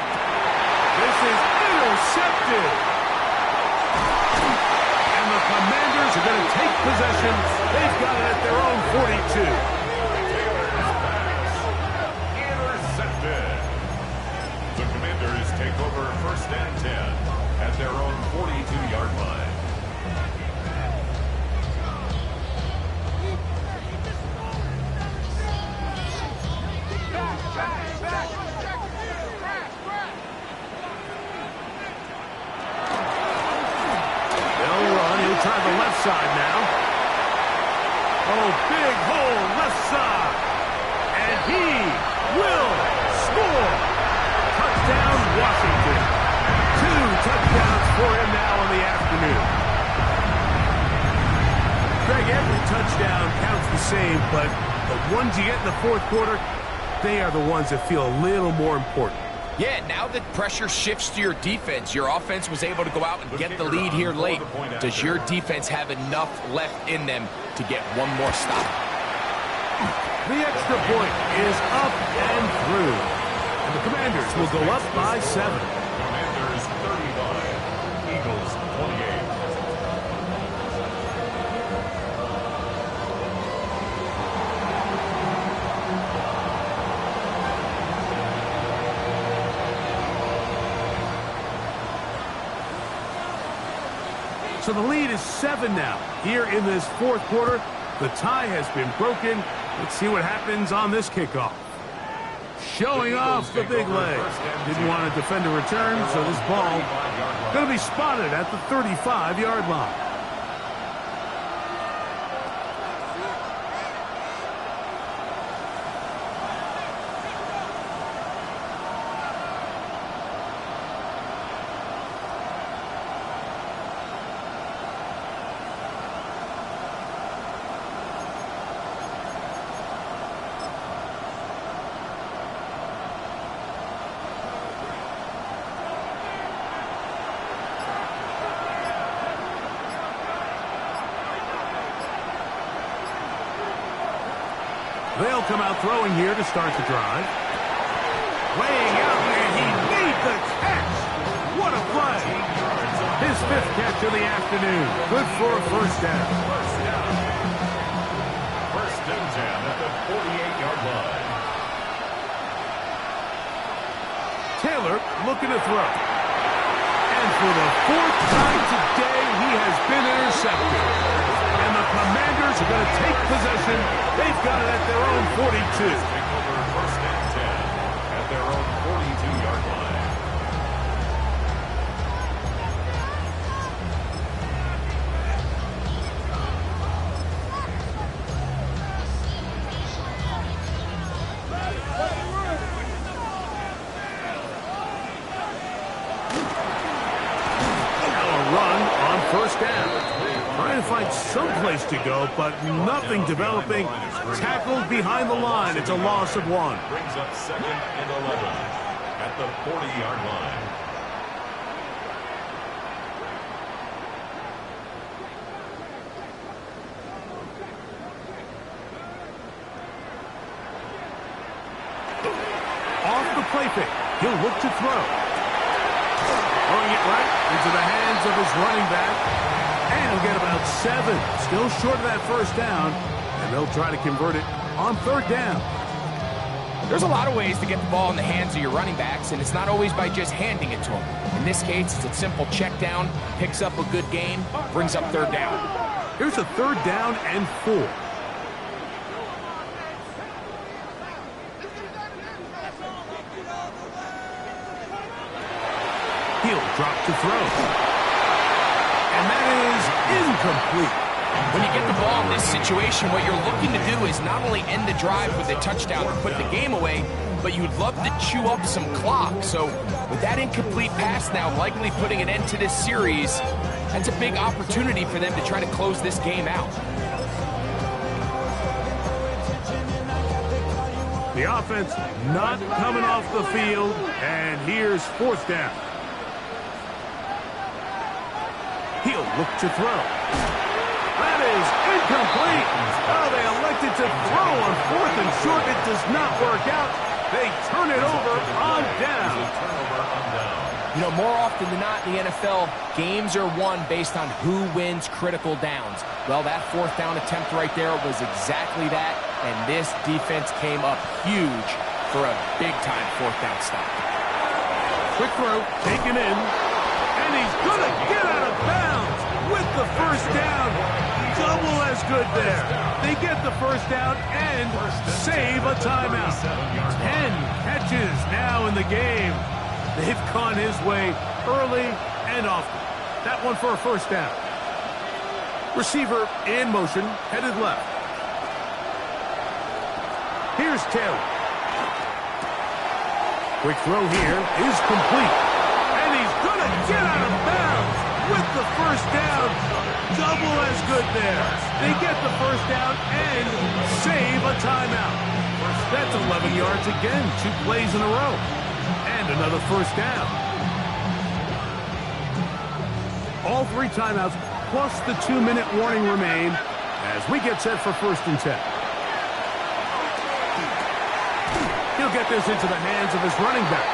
B: This is intercepted. And the Commanders are going to take possession. They've got it at their own 42.
D: Intercepted. The Commanders take over 1st and 10 at their own 42-yard line.
B: Try the left side now. Oh, big hole left side. And he will score. Touchdown, Washington. 2 touchdowns for him now in the afternoon. Greg, every touchdown counts the same, but the ones you get in the 4th quarter, they are the ones that feel a little more important.
C: Yeah, now that pressure shifts to your defense, your offense was able to go out and get the lead here late. Does your defense have enough left in them to get one more stop?
B: The extra point is up and through. And the Commanders will go up by 7.
D: Commanders 35, Eagles 28.
B: So the lead is 7 now. Here in this 4th quarter, the tie has been broken. Let's see what happens on this kickoff. Showing off the big leg. Didn't want to defend a return, so this ball going to be spotted at the 35-yard line. They'll come out throwing here to start the drive. Laying out, and he made the catch. What a play. His 5th catch of the afternoon. Good for a 1st down.
D: 1st and 10 at the 48-yard line.
B: Taylor looking to throw. And for the 4th time today, he has been intercepted. And the Commanders are going to take possession. They've got it at their own 42.
D: Take over 1st and 10 at their own 42-yard line.
B: to find some place to go, but nothing developing. Tackled behind the line. It's a loss of 1.
D: Brings up 2nd and 11 at the 40-yard line.
B: Off the play fake. He'll look to throw. Throwing it right into the hands of his running back. And he'll get about 7. Still short of that first down. And they'll try to convert it on 3rd down.
C: There's a lot of ways to get the ball in the hands of your running backs, and it's not always by just handing it to them. In this case, it's a simple check down, picks up a good gain, brings up 3rd down.
B: Here's a 3rd down and 4. He'll drop to throw. And that is incomplete.
C: When you get the ball in this situation, what you're looking to do is not only end the drive with a touchdown to put the game away, but you'd love to chew up some clock. So with that incomplete pass now likely putting an end to this series, that's a big opportunity for them to try to close this game out.
B: The offense not coming off the field, and here's 4th down. He'll look to throw. That is incomplete. Oh, they elected to throw on 4th and short. It does not work out. They turn it over on down.
C: You know, more often than not in the NFL, games are won based on who wins critical downs. Well, that 4th down attempt right there was exactly that, and this defense came up huge for a big-time 4th down stop.
B: Quick throw, taken in, and he's going to get out of bounds with the first down. Double as good there. They get the first down and save a timeout. 10 catches now in the game. They've gone his way early and often. That one for a first down. Receiver in motion, headed left. Here's Taylor. Quick throw here is complete. And he's going to get out of bounds with the first down. Double as good there. They get the first down and save a timeout. That's 11 yards again, 2 plays in a row. And another first down. All 3 timeouts plus the 2-minute warning remain as we get set for 1st and 10. He'll get this into the hands of his running back.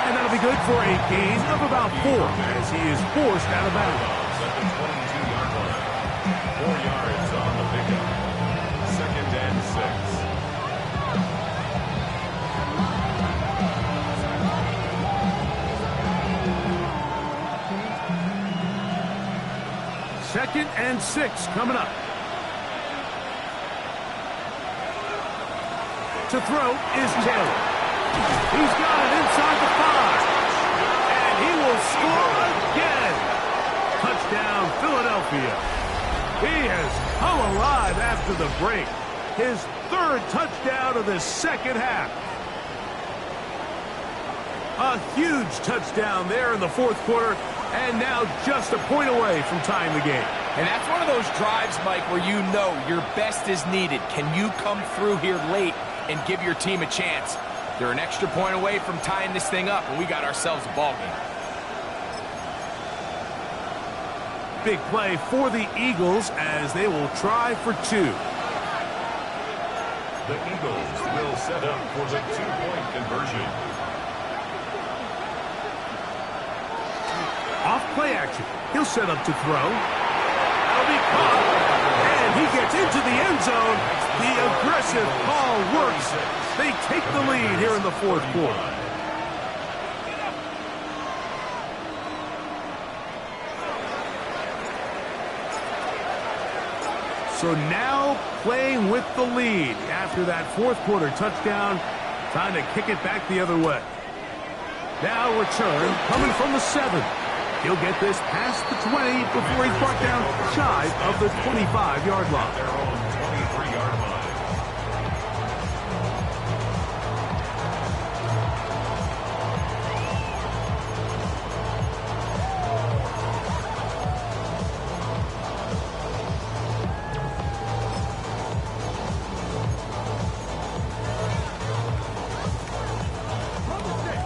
B: And that'll be good for a gain of about 4 as he is forced out of bounds.
D: 4 yards on the pickup. 2nd and 6.
B: Second and 6 coming up. To throw is Taylor. He's got it inside the 5. And he will score again. Touchdown, Philadelphia. He has come alive after the break. His 3rd touchdown of the 2nd half. A huge touchdown there in the 4th quarter, and now just a point away from tying the game.
C: And that's one of those drives, Mike, where you know your best is needed. Can you come through here late and give your team a chance? They're an extra point away from tying this thing up, and we got ourselves a ball game.
B: Big play for the Eagles as they will try for 2.
D: The Eagles will set up for the 2-point conversion.
B: Off play action. He'll set up to throw. That'll be caught. And he gets into the end zone. The aggressive call works. They take the lead here in the 4th quarter. So now playing with the lead after that 4th quarter touchdown. Time to kick it back the other way. Now return coming from the 7. He'll get this past the 20 before he's brought down shy of the 25-yard line.
D: Their own 23-yard line.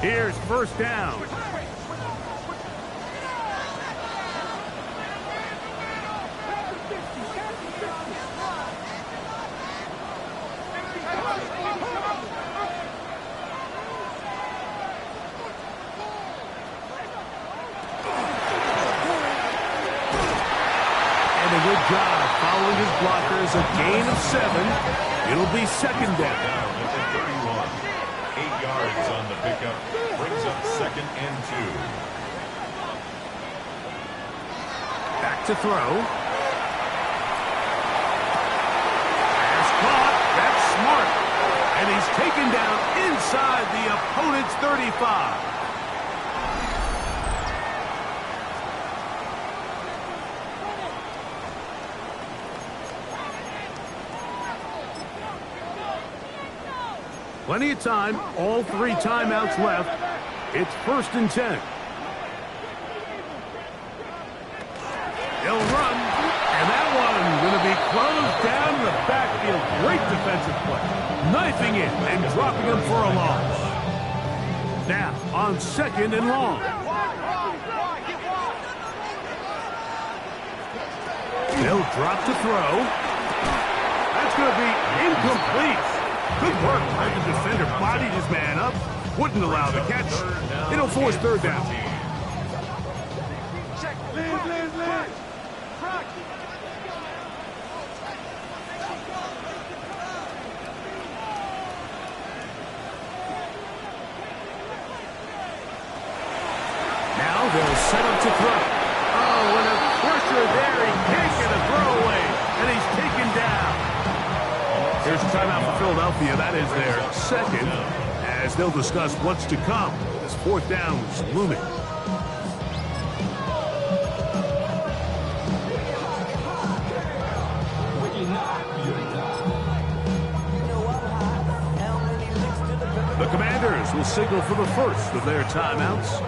B: Here's first down. A good job following his blockers, a gain of 7. It'll be second down.
D: At the 31, 8 yards on the pickup, brings up second and 2.
B: Back to throw. Pass caught. That's smart. And he's taken down inside the opponent's 35. Plenty of time, all 3 timeouts left. It's first and 10. He'll run, and that one going to be closed down in the backfield. Great defensive play. Knifing it and dropping him for a loss. Now, on second and long. They'll drop to throw. That's going to be incomplete. Good work by the defender. Bodied his man up. Wouldn't allow the catch. It'll force third down. Now they'll set up to throw. Oh, and a pressure there. He can't get a throwaway. And he's taken down. Here's a timeout for Philadelphia. That is their second, as they'll discuss what's to come as fourth down is looming. The Commanders will signal for the first of their timeouts,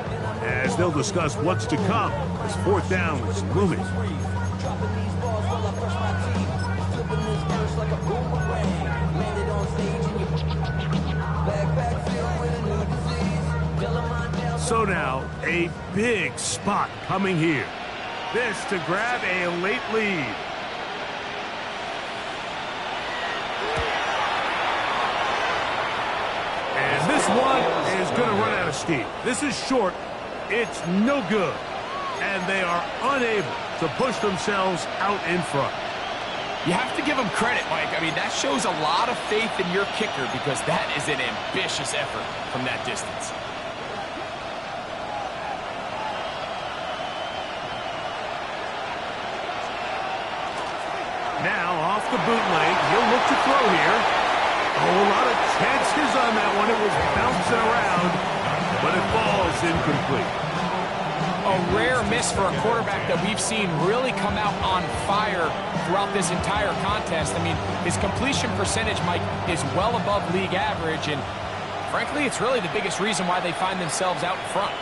B: as they'll discuss what's to come as fourth down is looming. So now, a big spot coming here. This to grab a late lead. And this one is going to run out of steam. This is short. It's no good. And they are unable to push themselves out in front.
C: You have to give him credit, Mike. I mean, that shows a lot of faith in your kicker because that is an ambitious effort from that distance.
B: Now, off the bootleg, he'll look to throw here. Oh, a lot of chances on that one. It was bouncing around, but it falls incomplete.
C: A rare miss for a quarterback that we've seen really come out on fire throughout this entire contest. I mean, his completion percentage, Mike, is well above league average, and frankly, it's really the biggest reason why they find themselves out in front.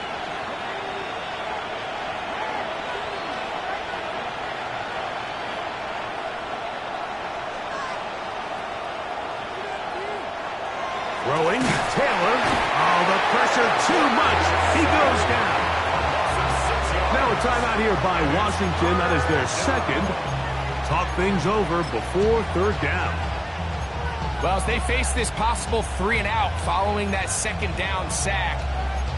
B: Throwing, Taylor. Oh, the pressure too much. He goes down. Now a timeout here by Washington. That is their second. Talk things over before third down.
C: Well, as they face this possible 3-and-out following that second down sack,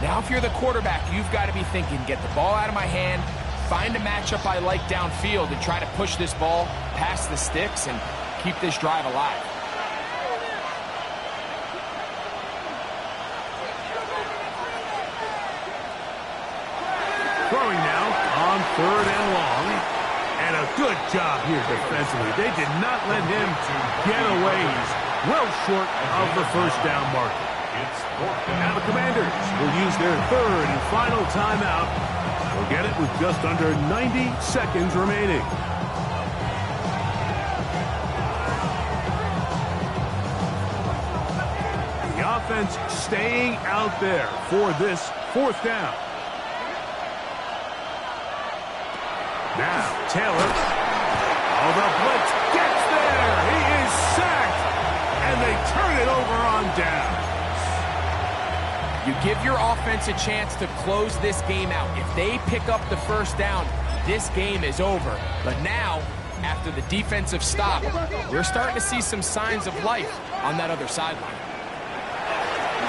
C: now if you're the quarterback, you've got to be thinking, get the ball out of my hand, find a matchup I like downfield, and try to push this ball past the sticks and keep this drive alive.
B: Throwing now on third and long. And a good job here defensively. They did not let him get away. He's well short of the first down marker. Now the Commanders will use their third and final timeout. They'll get it with just under 90 seconds remaining. The offense staying out there for this fourth down. Now, Taylor. Oh, the blitz gets there. He is sacked. And they turn it over on down.
C: You give your offense a chance to close this game out. If they pick up the first down, this game is over. But now, after the defensive stop, we're starting to see some signs of life on that other sideline.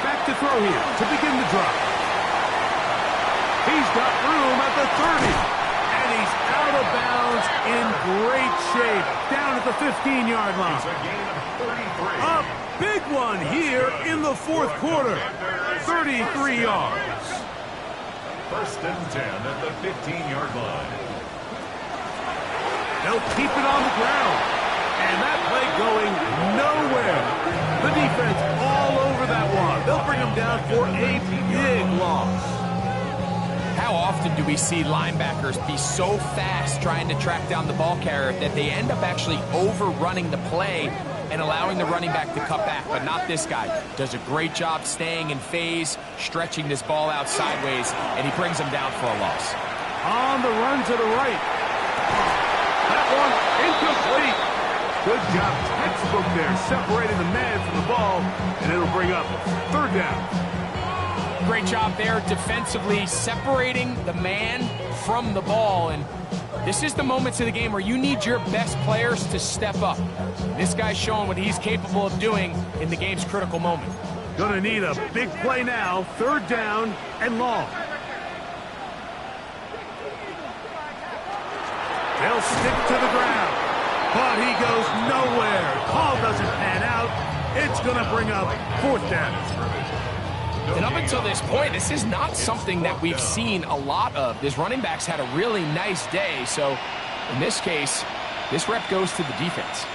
B: Back to throw here to begin the drive. He's got room at the 30. And he's out of bounds in great shape. Down at the 15-yard line.
D: It's a gain of 33.
B: A big one here in the fourth quarter. 33 yards.
D: First and 10 at the 15-yard line.
B: They'll keep it on the ground. And that play going nowhere. The defense all over that one. They'll bring him down for a big loss.
C: How often do we see linebackers be so fast trying to track down the ball carrier that they end up actually overrunning the play and allowing the running back to cut back? But not this guy. Does a great job staying in phase, stretching this ball out sideways, and he brings him down for a loss.
B: On the run to the right. That one incomplete. Good job, textbook there, separating the man from the ball, and it'll bring up third down.
C: Great job there defensively, separating the man from the ball. And this is the moments of the game where you need your best players to step up. This guy's showing what he's capable of doing in the game's critical moment.
B: Gonna need a big play now, third down and long. They'll stick to the ground, but he goes nowhere. Call doesn't pan out. It's gonna bring up fourth down.
C: And up until this point, this is not something that we've seen a lot of. This running back's had a really nice day, so in this case, this rep goes to the defense.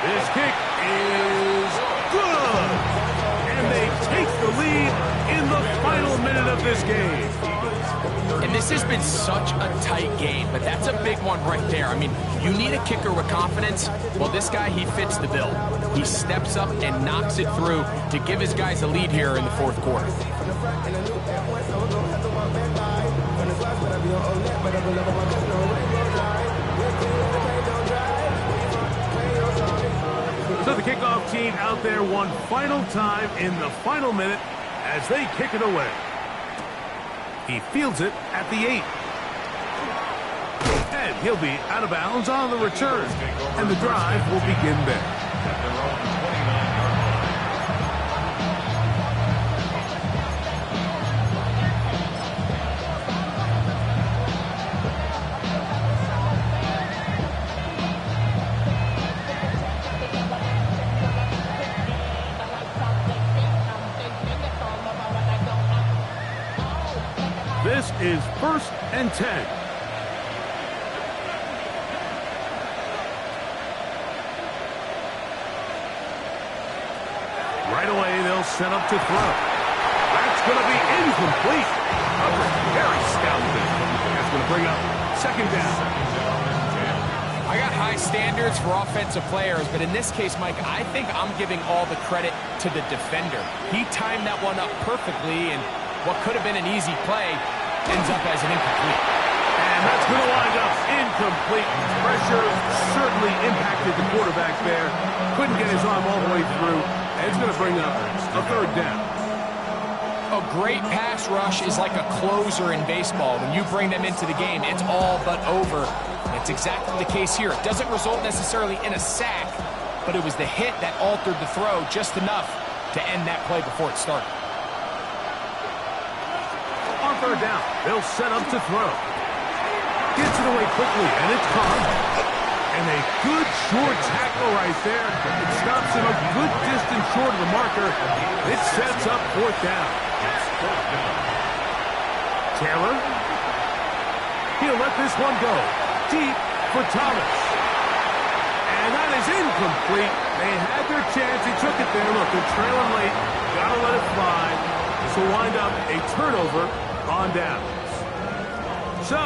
B: This kick is good. And they take the lead in the final minute of this game.
C: And this has been such a tight game, but that's a big one right there. I mean, you need a kicker with confidence. Well, this guy, he fits the bill. He steps up and knocks it through to give his guys a lead here in the fourth quarter.
B: So the kickoff team out there one final time in the final minute as they kick it away. He fields it at the 8. And he'll be out of bounds on the return. And the drive will begin there.
D: At their own 29-yard line.
B: This is first and 10. Right away, they'll set up to throw. That's going to be incomplete. Very scouted. That's going to bring up second down.
C: I got high standards for offensive players, but in this case, Mike, I think I'm giving all the credit to the defender. He timed that one up perfectly, and what could have been an easy play ends up as an incomplete.
B: And that's going to wind up incomplete. Pressure certainly impacted the quarterback there. Couldn't get his arm all the way through. And it's going to bring up a third down.
C: A great pass rush is like a closer in baseball. When you bring them into the game, it's all but over. And it's exactly the case here. It doesn't result necessarily in a sack, but it was the hit that altered the throw just enough to end that play before it started.
B: On third down, they'll set up to throw. Gets it away quickly, and it's caught. And a good short tackle right there. It stops him a good distance short of the marker. It sets up fourth down. Taylor. He'll let this one go. Deep for Thomas. And that is incomplete. They had their chance. He took it there. Look, they're trailing late. Gotta let it fly. This will wind up a turnover on downs. So